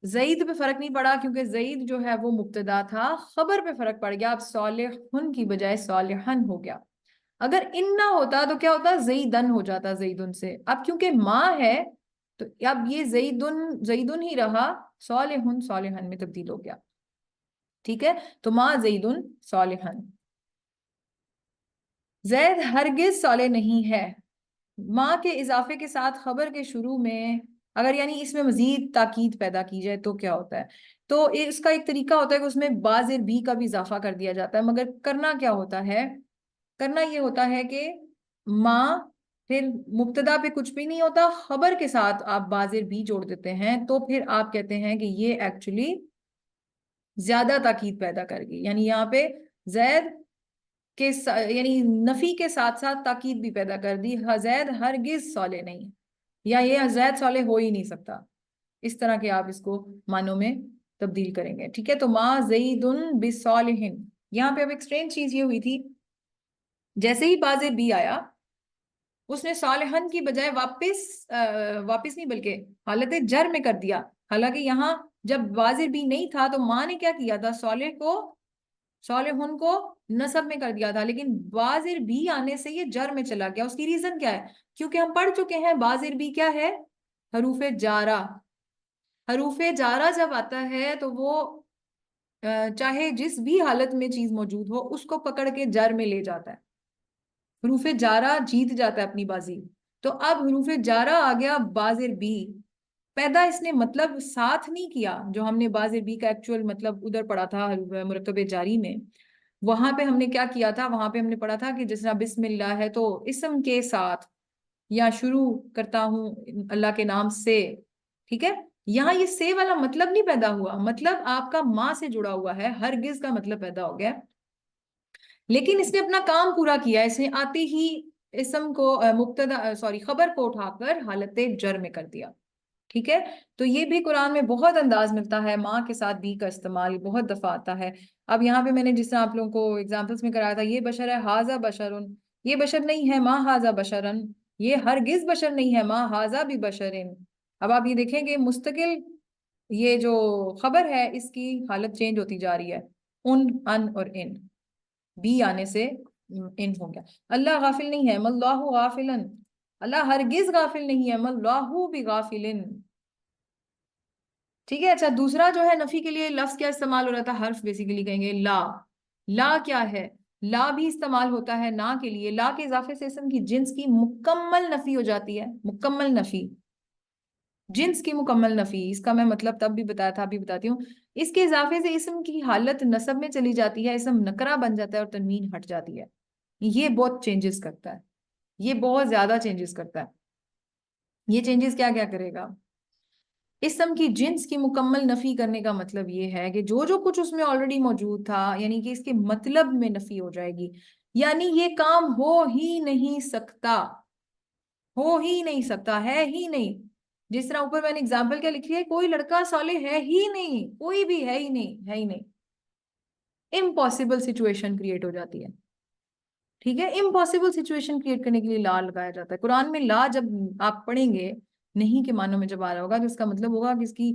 زید پہ فرق نہیں پڑا کیونکہ زید جو ہے وہ مبتدا تھا، خبر پہ فرق پڑ گیا، اب صالحن کی بجائے صالحن ہو گیا. اگر ان نہ ہوتا تو کیا ہوتا؟ زیدن ہو جاتا زیدن سے. اب کیونکہ ماں ہے تو اب یہ زیدن ہی رہا، صالحن صالحن میں تبدیل ہو گیا. ٹھیک ہے. تو ماں زیدن صالحن. زید ہرگز صالح نہیں ہے. ماں کے اضافے کے ساتھ خبر کے شروع میں اگر یعنی اس میں مزید تاکید پیدا کی جائے تو کیا ہوتا ہے؟ تو اس کا ایک طریقہ ہوتا ہے کہ اس میں باز بھی کا بھی اضافہ کر دیا جاتا ہے، مگر کرنا کیا ہوتا ہے؟ کرنا یہ ہوتا ہے کہ ماں پھر مبتدا پہ کچھ بھی نہیں ہوتا، خبر کے ساتھ آپ بازر بھی جوڑ دیتے ہیں تو پھر آپ کہتے ہیں کہ یہ ایکچولی زیادہ تاکید پیدا کر گئی. یعنی یہاں پہ زید کے یعنی نفی کے ساتھ ساتھ تاکید بھی پیدا کر دی، زید ہرگز صالح نہیں یا یہ زید صالح ہو ہی نہیں سکتا. اس طرح کے آپ اس کو معنوں میں تبدیل کریں گے. ٹھیک ہے. تو ما زیدن بصالح، یہاں پہ اب ایک سٹرینج چیز یہ ہوئی تھی، جیسے ہی باز بھی آیا اس نے صالحن کی بجائے واپس نہیں بلکہ حالت جر میں کر دیا. حالانکہ یہاں جب واضح بھی نہیں تھا تو ماں نے کیا کیا تھا؟ صالحن کو نصب میں کر دیا تھا، لیکن بازر بھی آنے سے یہ جر میں چلا گیا. اس کی ریزن کیا ہے؟ کیونکہ ہم پڑھ چکے ہیں بازر بھی کیا ہے؟ حروف جارہ. حروف جارہ جب آتا ہے تو وہ چاہے جس بھی حالت میں چیز موجود ہو اس کو پکڑ کے جر میں لے جاتا ہے. حروف جارہ جیت جاتا ہے اپنی بازی. تو اب حروف جارہ آ گیا بازر بھی. پیدا اس نے مطلب ساتھ نہیں کیا جو ہم نے بازر بی کا ایکچوئل مطلب ادھر پڑھا تھا مرکب جاری میں. وہاں پہ ہم نے کیا کیا تھا؟ وہاں پہ ہم نے پڑھا تھا کہ جس طرح بسم اللہ ہے تو اسم کے ساتھ یا شروع کرتا ہوں اللہ کے نام سے. ٹھیک ہے، یہاں یہ سے والا مطلب نہیں پیدا ہوا، مطلب آپ کا ماں سے جڑا ہوا ہے، ہرگز کا مطلب پیدا ہو گیا. لیکن اس نے اپنا کام پورا کیا. اس نے آتے ہی اسم کو خبر کو اٹھا کر حالت جر میں کر دیا. ٹھیک ہے، تو یہ بھی قرآن میں بہت انداز ملتا ہے. ماں کے ساتھ بھی کا استعمال بہت دفعہ آتا ہے. اب یہاں پہ میں نے جس طرح آپ لوگوں کو ایگزامپلس میں کرایا تھا، یہ بشر ہے، ہاذا بشرن، یہ بشر نہیں ہے، ماں ہاذا بشرن، یہ ہرگز بشر نہیں ہے، ماں ہاذا بھی بشرن. اب آپ یہ دیکھیں کہ مستقل یہ جو خبر ہے اس کی حالت چینج ہوتی جا رہی ہے. ان اور ان بی آنے سے ان ہو گیا. اللہ غافل نہیں ہے، مَاللَّهُ غافلن، اللہ ہرگز غافل نہیں ہے، مَاللَّهُ بغافلن. ٹھیک ہے. اچھا، دوسرا جو ہے نفی کے لیے لفظ کیا استعمال ہو رہا تھا؟ حرف بیسیکلی کہیں گے لا. لا کیا ہے؟ لا بھی استعمال ہوتا ہے نا کے لیے. لا کے اضافے سے اسم کی جنس کی مکمل نفی ہو جاتی ہے. مکمل نفی، جنس کی مکمل نفی. اس کا میں مطلب تب بھی بتایا تھا، ابھی بتاتی ہوں. اس کے اضافے سے اسم کی حالت نصب میں چلی جاتی ہے، اسم نکرہ بن جاتا ہے اور تنوین ہٹ جاتی ہے. یہ بہت چینجز کرتا ہے، یہ بہت زیادہ چینجز کرتا ہے. یہ چینجز کیا کیا کرے گا؟ اسم کی جنس کی مکمل نفی کرنے کا مطلب یہ ہے کہ جو جو کچھ اس میں آلریڈی موجود تھا، یعنی کہ اس کے مطلب میں نفی ہو جائے گی. یعنی یہ کام ہو ہی نہیں سکتا، ہو ہی نہیں سکتا، ہے ہی نہیں. جس طرح اوپر میں نے اگزامپل کیا لکھی ہے، کوئی لڑکا صالح ہے ہی نہیں، کوئی بھی ہے ہی نہیں، ہے ہی نہیں. امپاسبل سچویشن کریٹ ہو جاتی ہے. ٹھیک ہے، امپاسبل سچویشن کریٹ کرنے کے لیے لا لگایا جاتا ہے. قرآن میں لا جب آپ پڑھیں گے نہیں کے معنوں میں جب آ رہا ہوگا تو اس کا مطلب ہوگا کہ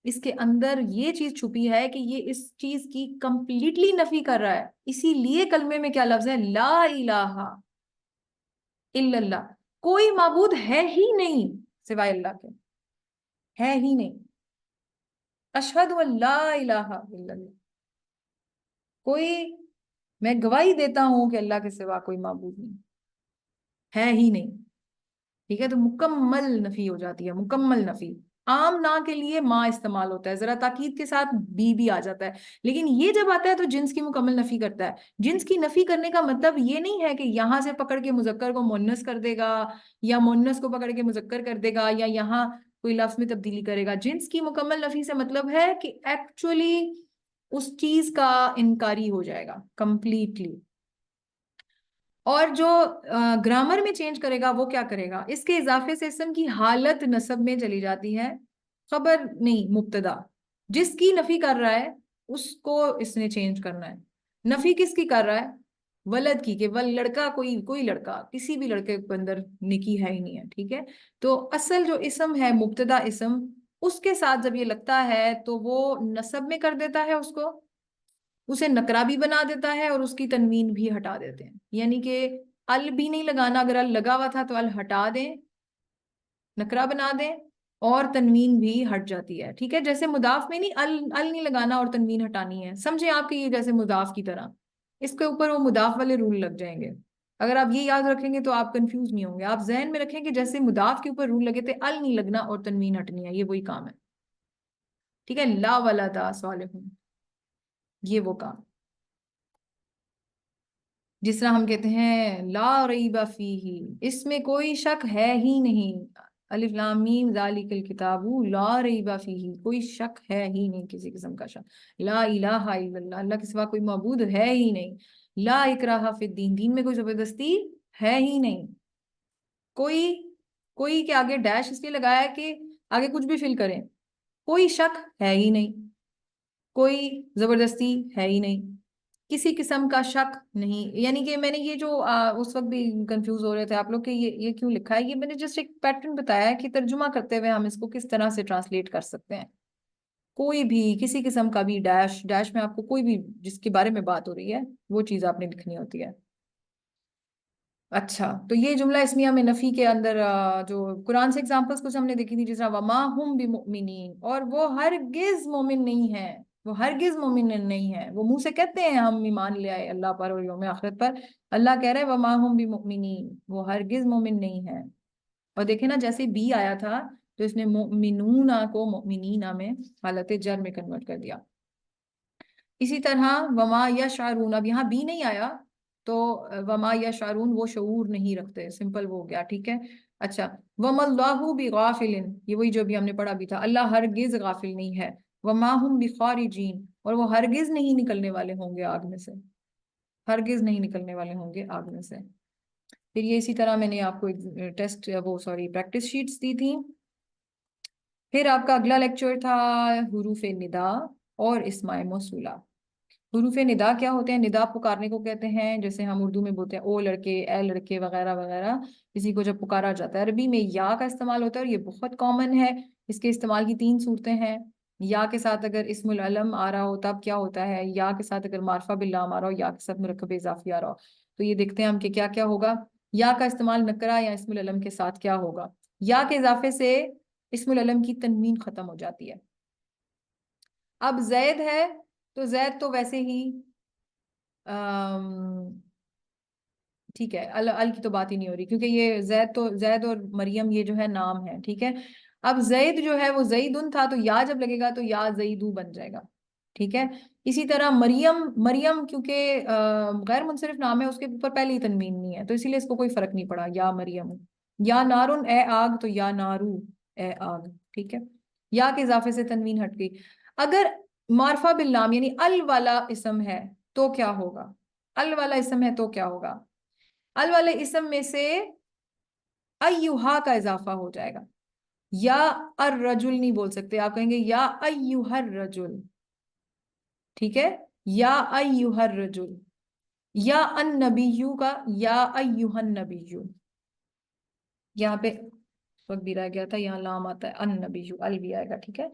اس کے اندر یہ چیز چھپی ہے کہ یہ اس چیز کی کمپلیٹلی نفی کر رہا ہے. اسی لیے کلمے میں کیا لفظ ہے؟ لا الہ الا اللہ. کوئی معبود ہے ہی نہیں سوائے اللہ کے، ہے ہی نہیں. اشہد ان لا الہ الا اللہ، میں گواہی دیتا ہوں کہ اللہ کے سوا کوئی معبود نہیں، ہے ہی نہیں. ٹھیک ہے، تو مکمل نفی ہو جاتی ہے، مکمل نفی. عام نا کے لیے ماں استعمال ہوتا ہے، ذرا تاکید کے ساتھ بی بھی آ جاتا ہے. لیکن یہ جب آتا ہے تو جنس کی مکمل نفی کرتا ہے. جنس کی نفی کرنے کا مطلب یہ نہیں ہے کہ یہاں سے پکڑ کے مذکر کو مؤنث کر دے گا، یا مؤنث کو پکڑ کے مذکر کر دے گا، یا یہاں کوئی لفظ میں تبدیلی کرے گا. جنس کی مکمل نفی سے مطلب ہے کہ ایکچولی اس چیز کا انکاری ہو جائے گا کمپلیٹلی. اور جو گرامر میں چینج کرے گا وہ کیا کرے گا؟ اس کے اضافے سے اسم کی حالت نصب میں چلی جاتی ہے، خبر نہیں مبتدا. جس کی نفی کر رہا ہے اس کو اس نے چینج کرنا ہے. نفی کس کی کر رہا ہے؟ ولد کی، کہ لڑکا کوئی لڑکا، کسی بھی لڑکے کے اندر نکی ہے ہی نہیں ہے. ٹھیک ہے، تو اصل جو اسم ہے مبتدا اسم، اس کے ساتھ جب یہ لگتا ہے تو وہ نصب میں کر دیتا ہے، اس کو اسے نکرہ بھی بنا دیتا ہے اور اس کی تنوین بھی ہٹا دیتے ہیں. یعنی کہ ال بھی نہیں لگانا، اگر ال لگا ہوا تھا تو ال ہٹا دیں، نکرہ بنا دیں، اور تنوین بھی ہٹ جاتی ہے. ٹھیک ہے، جیسے مضاف میں نہیں ال نہیں لگانا اور تنوین ہٹانی ہے. سمجھیں آپ کہ یہ جیسے مضاف کی طرح، اس کے اوپر وہ مضاف والے رول لگ جائیں گے. اگر آپ یہ یاد رکھیں گے تو آپ کنفیوز نہیں ہوں گے. آپ ذہن میں رکھیں کہ جیسے مضاف کے اوپر رول لگے تھے، ال نہیں لگنا اور تنوین ہٹنی ہے، یہ وہی کام ہے. ٹھیک ہے، لا ولدا صالحون، یہ وہ کام. جس طرح ہم کہتے ہیں لا ریب فیہ، اس میں کوئی شک ہے ہی نہیں. الف لام میم ذالک الکتاب لا ریب فیہ، کوئی شک ہے ہی نہیں، کسی قسم کا شک. لا الہ الا اللہ، اللہ کے سوا کوئی معبود ہے ہی نہیں. لا اکراہ فی الدین، دین میں کوئی زبردستی ہے ہی نہیں. کوئی کے آگے ڈیش اس لیے لگایا کہ آگے کچھ بھی فل کریں. کوئی شک ہے ہی نہیں، کوئی زبردستی ہے ہی نہیں. کسی قسم کا شک نہیں، یعنی کہ میں نے یہ جو اس وقت بھی کنفیوز ہو رہے تھے آپ لوگ کہ یہ کیوں لکھا ہے، یہ میں نے جسٹ ایک پیٹرن بتایا ہے کہ ترجمہ کرتے ہوئے ہم اس کو کس طرح سے ٹرانسلیٹ کر سکتے ہیں. کوئی بھی کسی قسم کا بھی ڈیش میں آپ کو کوئی بھی جس کے بارے میں بات ہو رہی ہے وہ چیز آپ نے لکھنی ہوتی ہے. اچھا، تو یہ جملہ اسمیہ میں نفی کے اندر جو قرآن سے ایگزامپلس کچھ ہم نے دیکھی تھی، جس طرح وما ہم بمؤمنین، اور وہ ہرگز مومن نہیں ہے، وہ ہرگز مومن نہیں ہے. وہ منہ سے کہتے ہیں ہم ایمان لے آئے اللہ پر اور یوم آخرت پر، اللہ کہہ رہے ہیں وما ہم بمؤمنین، وہ ہرگز مومن نہیں ہے. اور دیکھیں نا جیسے بی آیا تھا تو اس نے مؤمنون کو مؤمنین میں حالت جر میں کنورٹ کر دیا. اسی طرح وما یشعرون، اب یہاں بی نہیں آیا تو وما یشعرون وہ شعور نہیں رکھتے، سمپل وہ ہو گیا. ٹھیک ہے. اچھا، وما اللہ بغافل، یہ وہی جو بھی ہم نے پڑھا بھی تھا، اللہ ہرگز غافل نہیں ہے. وما ہم بخارجین، اور وہ ہرگز نہیں نکلنے والے ہوں گے آگ میں سے، ہرگز نہیں نکلنے والے ہوں گے آگ میں سے. پھر یہ اسی طرح میں نے آپ کو ٹیسٹ پریکٹس شیٹس دی تھی. پھر آپ کا اگلا لیکچر تھا حروف ندا اور اسماء موصولہ. حروف ندا کیا ہوتے ہیں؟ ندا پکارنے کو کہتے ہیں، جیسے ہم اردو میں بولتے ہیں او لڑکے، اے لڑکے وغیرہ وغیرہ. کسی کو جب پکارا جاتا ہے، عربی میں یا کا استعمال ہوتا ہے اور یہ بہت کامن ہے. اس کے استعمال کی 3 صورتیں ہیں. یا کے ساتھ اگر اسم العلم آ رہا ہو تب کیا ہوتا ہے، یا کے ساتھ اگر معرفہ باللام آ رہا ہو، یا کے ساتھ مرکب اضافی آ رہا ہو. تو یہ دیکھتے ہیں ہم کہ کیا کیا ہوگا. یا کا استعمال نکرہ یا اسم العلم کے ساتھ کیا ہوگا. یا کے اضافے سے اسم العلم کی تنوین ختم ہو جاتی ہے. اب زید ہے تو زید تو ویسے ہی ٹھیک ہے، ال کی تو بات ہی نہیں ہو رہی، کیونکہ یہ زید اور مریم یہ جو ہے نام ہے. ٹھیک ہے. اب زید جو ہے وہ زیدن تھا، تو یا جب لگے گا تو یا زیدو بن جائے گا. ٹھیک ہے. اسی طرح مریم کیونکہ غیر منصرف نام ہے، اس کے اوپر پہلے ہی تنوین نہیں ہے، تو اسی لیے اس کو کوئی فرق نہیں پڑا، یا مریم. یا نارن اے آگ، تو یا نارو اے آگ. ٹھیک ہے. یا کے اضافے سے تنوین ہٹ گئی. اگر معرفہ باللام یعنی ال والا اسم ہے تو کیا ہوگا؟ ال والا اسم ہے تو کیا ہوگا؟ ال والے اسم میں سے ایوہا کا اضافہ ہو جائے گا. یا الرجل نہیں بول سکتے، آپ کہیں گے یا ایوہ الرجل. ٹھیک ہے. یا ایوہ الرجل. یا النبیو کا یا ایوہ النبیو. یہاں پہ وقت بھی رہ گیا تھا، یہاں لام آتا ہے النبیو، ال بھی آئے گا. ٹھیک ہے.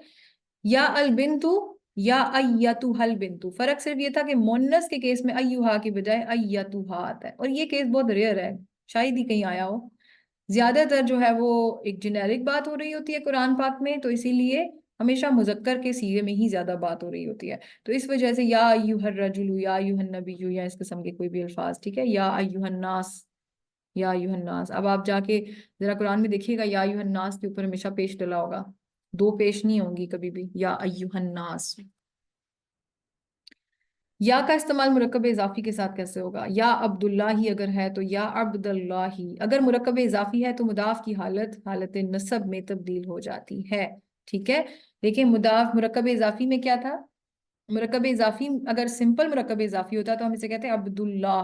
یا البنتو یا ایتوہ البنتو. فرق صرف یہ تھا کہ مونس کے کیس میں ایوہا کی بجائے ایتوہا آتا ہے، اور یہ کیس بہت ریئر ہے، شاید ہی کہیں آیا ہو. زیادہ تر جو ہے وہ ایک جنیرک بات ہو رہی ہوتی ہے قرآن پاک میں، تو اسی لیے ہمیشہ مذکر کے صیغے میں ہی زیادہ بات ہو رہی ہوتی ہے. تو اس وجہ سے یا ایوہ الرجل یا ایوہ النبی یا اس قسم کے کوئی بھی الفاظ. ٹھیک ہے. یا ایوہ الناس، یا ایوہ الناس. اب آپ جا کے ذرا قرآن میں دیکھیے گا یا ایوہ الناس کے اوپر ہمیشہ پیش ڈلا ہوگا، 2 پیش نہیں ہوں گی کبھی بھی. یا ایوہ الناس. یا کا استعمال مرکب اضافی کے ساتھ کیسے ہوگا؟ یا عبداللہ ہی اگر ہے تو یا عبداللہ. اگر مرکب اضافی ہے تو مضاف کی حالت نصب میں تبدیل ہو جاتی ہے. ٹھیک ہے. دیکھیں مرکب اضافی میں کیا تھا؟ مرکب اضافی اگر سمپل مرکب اضافی ہوتا تو ہم اسے کہتے ہیں عبداللہ.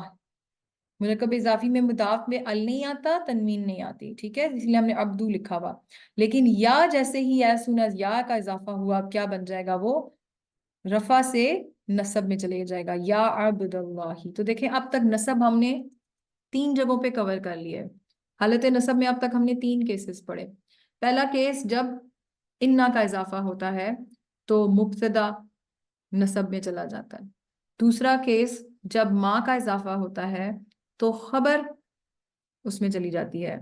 مرکب اضافی میں مضاف میں ال نہیں آتا، تنوین نہیں آتی. ٹھیک ہے. اس لیے ہم نے عبدو لکھا ہوا. لیکن یا جیسے ہی ایز سون ایز یا کا اضافہ ہوا، اب کیا بن جائے گا؟ وہ رفع سے نصب میں چلے جائے گا، یا عبد اللہ. تو دیکھیں اب تک نصب ہم نے 3 جگہوں پہ کور کر لیے. حالت نصب میں اب تک ہم نے 3 کیسز پڑھے. پہلا کیس جب انا کا اضافہ ہوتا ہے تو مبتدا نصب میں چلا جاتا ہے. دوسرا کیس جب ما کا اضافہ ہوتا ہے تو خبر اس میں چلی جاتی ہے،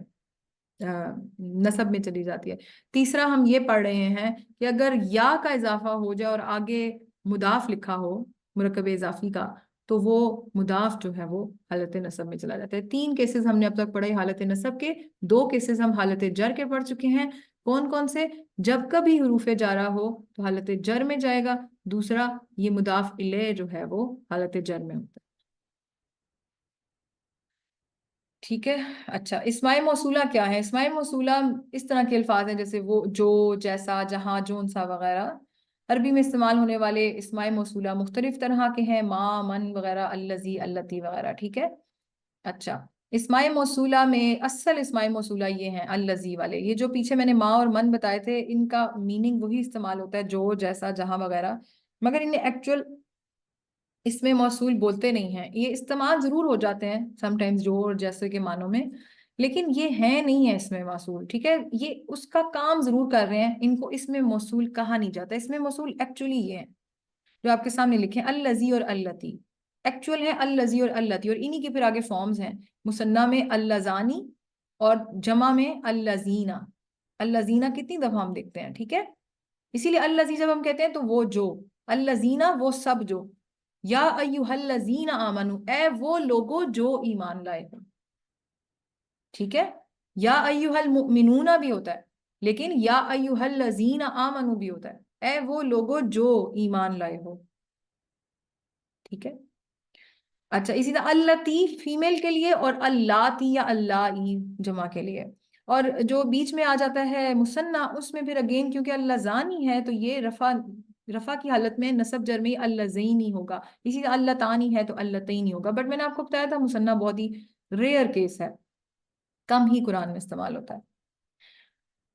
نصب میں چلی جاتی ہے. تیسرا ہم یہ پڑھ رہے ہیں کہ اگر یا کا اضافہ ہو جائے اور آگے مضاف لکھا ہو مرکب اضافی کا، تو وہ مضاف جو ہے وہ حالت نصب میں چلا جاتا ہے. 3 کیسز ہم نے اب تک پڑھے حالت نصب کے. 2 کیسز ہم حالت جر کے پڑھ چکے ہیں. کون کون سے؟ جب کبھی حروف جارہ ہو تو حالت جر میں جائے گا. دوسرا یہ مضاف الیہ جو ہے وہ حالت جر میں ہوتا ہے. ٹھیک ہے. اچھا، اسماء موصولہ کیا ہے؟ اسماء موصولہ اس طرح کے الفاظ ہیں جیسے وہ، جو، جیسا، جہاں، جون سا وغیرہ. عربی میں استعمال ہونے والے اسماء موصولہ مختلف طرح کے ہیں، ما، من وغیرہ، الذی، اللتی وغیرہ. ٹھیک ہے. اچھا، اسماء موصولہ میں اصل اسماء موصولہ یہ ہیں الذی والے. یہ جو پیچھے میں نے ما اور من بتائے تھے ان کا میننگ وہی استعمال ہوتا ہے، جو، جیسا، جہاں وغیرہ، مگر انہیں ایکچوئل اس میں موصول بولتے نہیں ہیں، یہ استعمال ضرور ہو جاتے ہیں سم ٹائمز جو اور جیسے کے معنوں میں، لیکن یہ ہے نہیں ہے اس میں موصول، ٹھیک ہے، یہ اس کا کام ضرور کر رہے ہیں، ان کو اس میں موصول کہا نہیں جاتا. اس میں موصول ایکچولی یہ ہے جو آپ کے سامنے لکھے الذی اور اللتی، ایکچوئل ہے الذی اور اللتی، اور انہی کے پھر آگے فارمز ہیں، مثنیٰ میں اللذانی اور جمع میں اللذین. اللذین کتنی دفعہ ہم دیکھتے ہیں، ٹھیک ہے، اسی لیے الذی جب ہم کہتے ہیں تو وہ جو، اللذین وہ سب جو، یا ایھا الذین آمنو اے وہ لوگو جو ایمان لائے ہو، ٹھیک ہے، یا ایھا المؤمنون بھی ہوتا ہے، لیکن یا ایھا الذین آمنو بھی ہوتا ہے، اے وہ لوگو جو ایمان لائے ہو، ٹھیک ہے. اچھا اسی طرح اللتی فیمیل کے لیے اور اللاتی یا اللائی جمع کے لیے، اور جو بیچ میں آ جاتا ہے مثنیٰ اس میں پھر اگین کیونکہ اللذانی ہے تو یہ رفع کی حالت میں نصب جر میں اللذینی ہوگا، اسی طرح اللتانی ہے تو اللتینی ہوگا. بٹ میں نے آپ کو بتایا تھا مثنیٰ بہت ہی ریئر کیس ہے، کم ہی قرآن میں استعمال ہوتا ہے.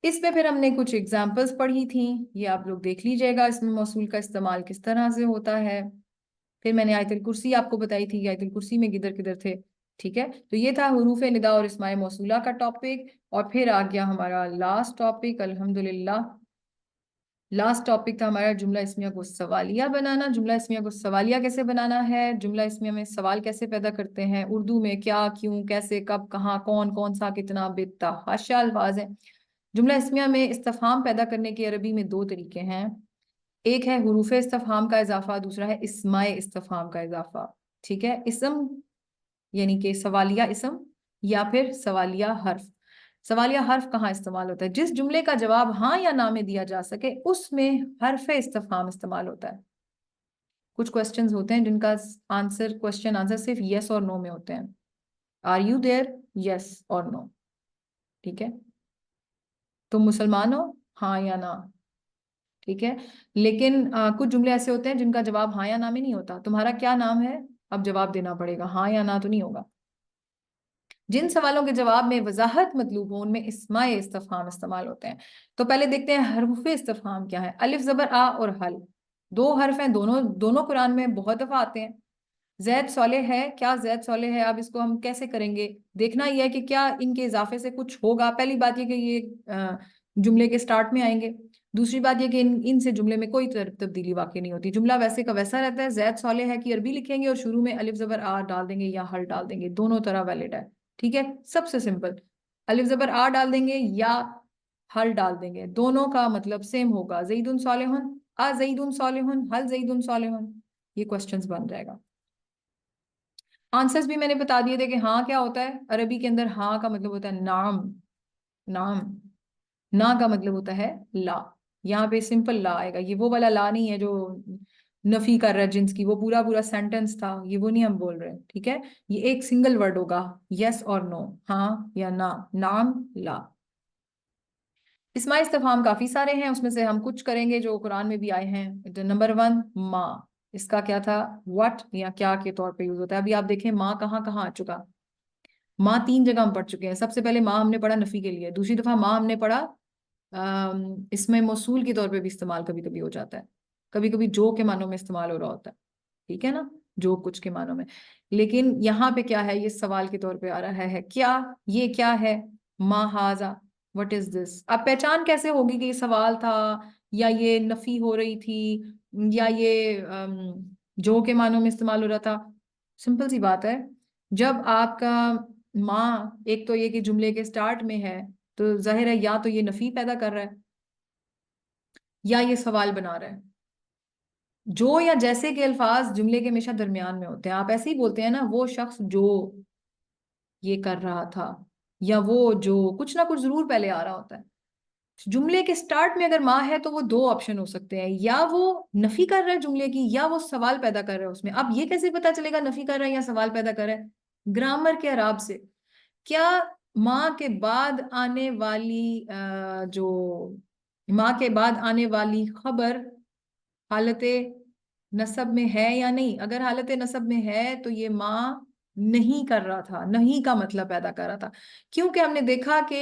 اس پہ پھر ہم نے کچھ ایگزامپلس پڑھی تھیں، یہ آپ لوگ دیکھ لیجئے گا اس میں موصول کا استعمال کس طرح سے ہوتا ہے. پھر میں نے آیت الکرسی آپ کو بتائی تھی، آیت الکرسی میں کدھر کدھر تھے، ٹھیک ہے. تو یہ تھا حروف ندا اور اسماء موصولہ کا ٹاپک، اور پھر آ گیا ہمارا لاسٹ ٹاپک الحمدللہ. لاسٹ ٹاپک تھا ہمارا جملہ اسمیہ کو سوالیہ بنانا. جملہ اسمیہ کو سوالیہ کیسے بنانا ہے، جملہ اسمیہ میں سوال کیسے پیدا کرتے ہیں، اردو میں کیا کیوں کیسے کب کہاں کون کون سا کتنا بتحاشا الفاظ ہیں. جملہ اسمیہ میں استفہام پیدا کرنے کے عربی میں دو طریقے ہیں، ایک ہے حروف استفہام کا اضافہ، دوسرا ہے اسماء استفہام کا اضافہ، ٹھیک ہے. اسم یعنی کہ سوالیہ اسم یا پھر سوالیہ حرف. سوالیہ حرف کہاں استعمال ہوتا ہے، جس جملے کا جواب ہاں یا نہ میں دیا جا سکے اس میں حرف استفہام استعمال ہوتا ہے. کچھ کوسچنز ہوتے ہیں جن کا کوسچن آنسر صرف یس اور نو میں ہوتے ہیں، آر یو دیر، یس اور نو، ٹھیک ہے. تم مسلمان ہو، ہاں یا نہ، ٹھیک ہے. لیکن کچھ جملے ایسے ہوتے ہیں جن کا جواب ہاں یا نہ میں نہیں ہوتا، تمہارا کیا نام ہے، اب جواب دینا پڑے گا، ہاں یا نہ تو نہیں ہوگا. جن سوالوں کے جواب میں وضاحت مطلوب ہو ان میں اسماء استفہام استعمال ہوتے ہیں. تو پہلے دیکھتے ہیں حروف استفہام کیا ہے. الف زبر آ اور حل دو حرف ہیں، دونوں قرآن میں بہت دفعہ آتے ہیں. زید صالح ہے، کیا زید صالح ہے، اب اس کو ہم کیسے کریں گے، دیکھنا یہ ہے کہ کیا ان کے اضافے سے کچھ ہوگا. پہلی بات یہ کہ یہ جملے کے سٹارٹ میں آئیں گے، دوسری بات یہ کہ ان سے جملے میں کوئی تبدیلی واقع نہیں ہوتی، جملہ ویسے کا ویسا رہتا ہے. زید صالح ہے کی عربی لکھیں گے اور شروع میں الف زبر آ ڈال دیں گے یا حل ڈال دیں گے، دونوں طرح ویلڈ ہے، ٹھیک ہے. سب سے سمپل الف زبر آ ڈال دیں گے یا حل ڈال دیں گے، دونوں کا مطلب سیم ہوگا. زید صالح، زید صالح، حل زید صالح، یہ کوسچنز بن جائے گا. آنسرز بھی میں نے بتا دیے تھے کہ ہاں کیا ہوتا ہے عربی کے اندر، ہاں کا مطلب ہوتا ہے نام، نام، نا کا مطلب ہوتا ہے لا. یہاں پہ سمپل لا آئے گا، یہ وہ والا لا نہیں ہے جو نفی کر رہا ہے جنس کی، وہ پورا پورا سینٹنس تھا، یہ وہ نہیں ہم بول رہے، ٹھیک ہے. یہ ایک سنگل ورڈ ہوگا، یس اور نو، ہاں یا نا، نام، لا. اسماء استفہام کافی سارے ہیں، اس میں سے ہم کچھ کریں گے جو قرآن میں بھی آئے ہیں. نمبر 1 ماں، اس کا کیا تھا، وٹ یا کیا کے طور پہ یوز ہوتا ہے. ابھی آپ دیکھیں ماں کہاں کہاں آ چکا، ماں 3 جگہ ہم پڑھ چکے ہیں. سب سے پہلے ماں ہم نے پڑھا نفی کے لیے، دوسری دفعہ ماں ہم نے پڑھا اس میں موصول کے طور پہ بھی استعمال کبھی کبھی ہو جاتا ہے، کبھی کبھی جو کے معنوں میں استعمال ہو رہا ہوتا ہے، ٹھیک ہے نا، جو کچھ کے معنوں میں. لیکن یہاں پہ کیا ہے، یہ سوال کے طور پہ آ رہا ہے، کیا، یہ کیا ہے، ما ہاذا، وٹ از دس. اب پہچان کیسے ہوگی کہ یہ سوال تھا یا یہ نفی ہو رہی تھی یا یہ جو کے معنوں میں استعمال ہو رہا تھا. سمپل سی بات ہے، جب آپ کا ماں ایک تو یہ کہ جملے کے سٹارٹ میں ہے تو ظاہر ہے یا تو یہ نفی پیدا کر رہا ہے یا یہ سوال بنا رہا ہے. جو یا جیسے کے الفاظ جملے کے ہمیشہ درمیان میں ہوتے ہیں. آپ ایسے ہی بولتے ہیں نا، وہ شخص جو یہ کر رہا تھا، یا وہ جو کچھ نہ کچھ ضرور پہلے آ رہا ہوتا ہے. جملے کے سٹارٹ میں اگر ماں ہے تو وہ 2 آپشن ہو سکتے ہیں، یا وہ نفی کر رہا ہے جملے کی یا وہ سوال پیدا کر رہا ہے اس میں. اب یہ کیسے پتا چلے گا نفی کر رہا ہے یا سوال پیدا کر رہا ہے، گرامر کے اعراب سے. کیا ماں کے بعد آنے والی جو ماں کے بعد آنے والی خبر حالت نصب میں ہے یا نہیں. اگر حالت نصب میں ہے تو یہ ماں نہیں کر رہا تھا، نہیں کا مطلب پیدا کر رہا تھا، کیونکہ ہم نے دیکھا کہ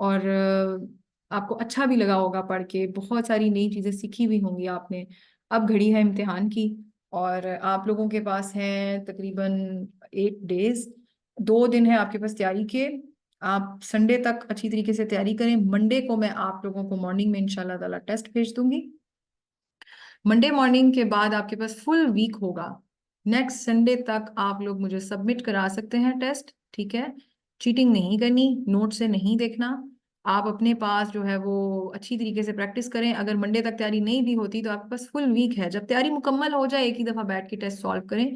اور آپ کو اچھا بھی لگا ہوگا پڑھ کے، بہت ساری نئی چیزیں سیکھی بھی ہوں گی آپ نے۔ اب گھڑی ہے امتحان کی، اور آپ لوگوں کے پاس ہیں تقریباً 8 days، 2 دن ہے آپ کے پاس تیاری کے۔ آپ سنڈے تک اچھی طریقے سے تیاری کریں۔ منڈے کو میں آپ لوگوں کو مارننگ میں انشاءاللہ تعالیٰ ٹیسٹ بھیج دوں گی۔ منڈے مارننگ کے بعد آپ کے پاس فل ویک ہوگا، نیکسٹ سنڈے تک آپ لوگ مجھے سبمٹ کرا سکتے ہیں ٹیسٹ، ٹھیک ہے؟ چیٹنگ نہیں کرنی، نوٹ سے نہیں دیکھنا، آپ اپنے پاس جو ہے وہ اچھی طریقے سے پریکٹس کریں۔ اگر منڈے تک تیاری نہیں بھی ہوتی تو آپ کے پاس فل ویک ہے، جب تیاری مکمل ہو جائے ایک ہی دفعہ بیٹھ کے ٹیسٹ سالو کریں،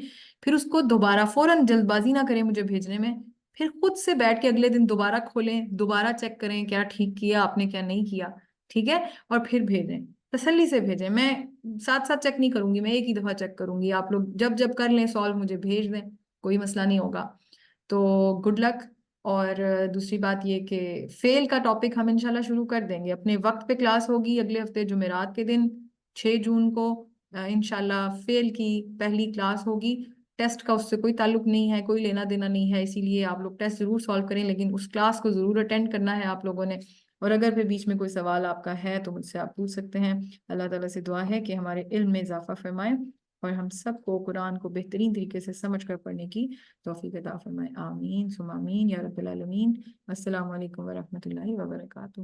پھر اس کو دوبارہ فوراً جلد بازی نہ کریں مجھے بھیجنے میں، پھر خود سے بیٹھ کے اگلے دن دوبارہ کھولیں، دوبارہ چیک کریں کیا ٹھیک کیا آپ نے کیا نہیں کیا، ٹھیک ہے؟ اور پھر بھیجیں، تسلی سے بھیجیں۔ میں ساتھ ساتھ چیک نہیں کروں گی، میں ایک ہی دفعہ چیک کروں گی، آپ لوگ جب جب کر لیں سالو مجھے بھیج دیں، کوئی مسئلہ نہیں ہوگا۔ تو گڈ لک۔ اور دوسری بات یہ کہ فیل کا ٹاپک ہم انشاءاللہ شروع کر دیں گے، اپنے وقت پہ کلاس ہوگی اگلے ہفتے جمعرات کے دن 6 جون کو انشاءاللہ فیل کی پہلی کلاس ہوگی۔ ٹیسٹ کا اس سے کوئی تعلق نہیں ہے، کوئی لینا دینا نہیں ہے، اسی لیے آپ لوگ ٹیسٹ ضرور سالو کریں، لیکن اس کلاس کو ضرور اٹینڈ کرنا ہے آپ لوگوں نے۔ اور اگر پھر بیچ میں کوئی سوال آپ کا ہے تو مجھ سے آپ پوچھ سکتے ہیں۔ اللہ تعالیٰ سے دعا ہے کہ ہمارے علم میں اضافہ فرمائے، اور ہم سب کو قرآن کو بہترین طریقے سے سمجھ کر پڑھنے کی توفیق عطا فرمائے۔ آمین ثم آمین یا رب العالمین۔ السلام علیکم ورحمۃ اللہ وبرکاتہ۔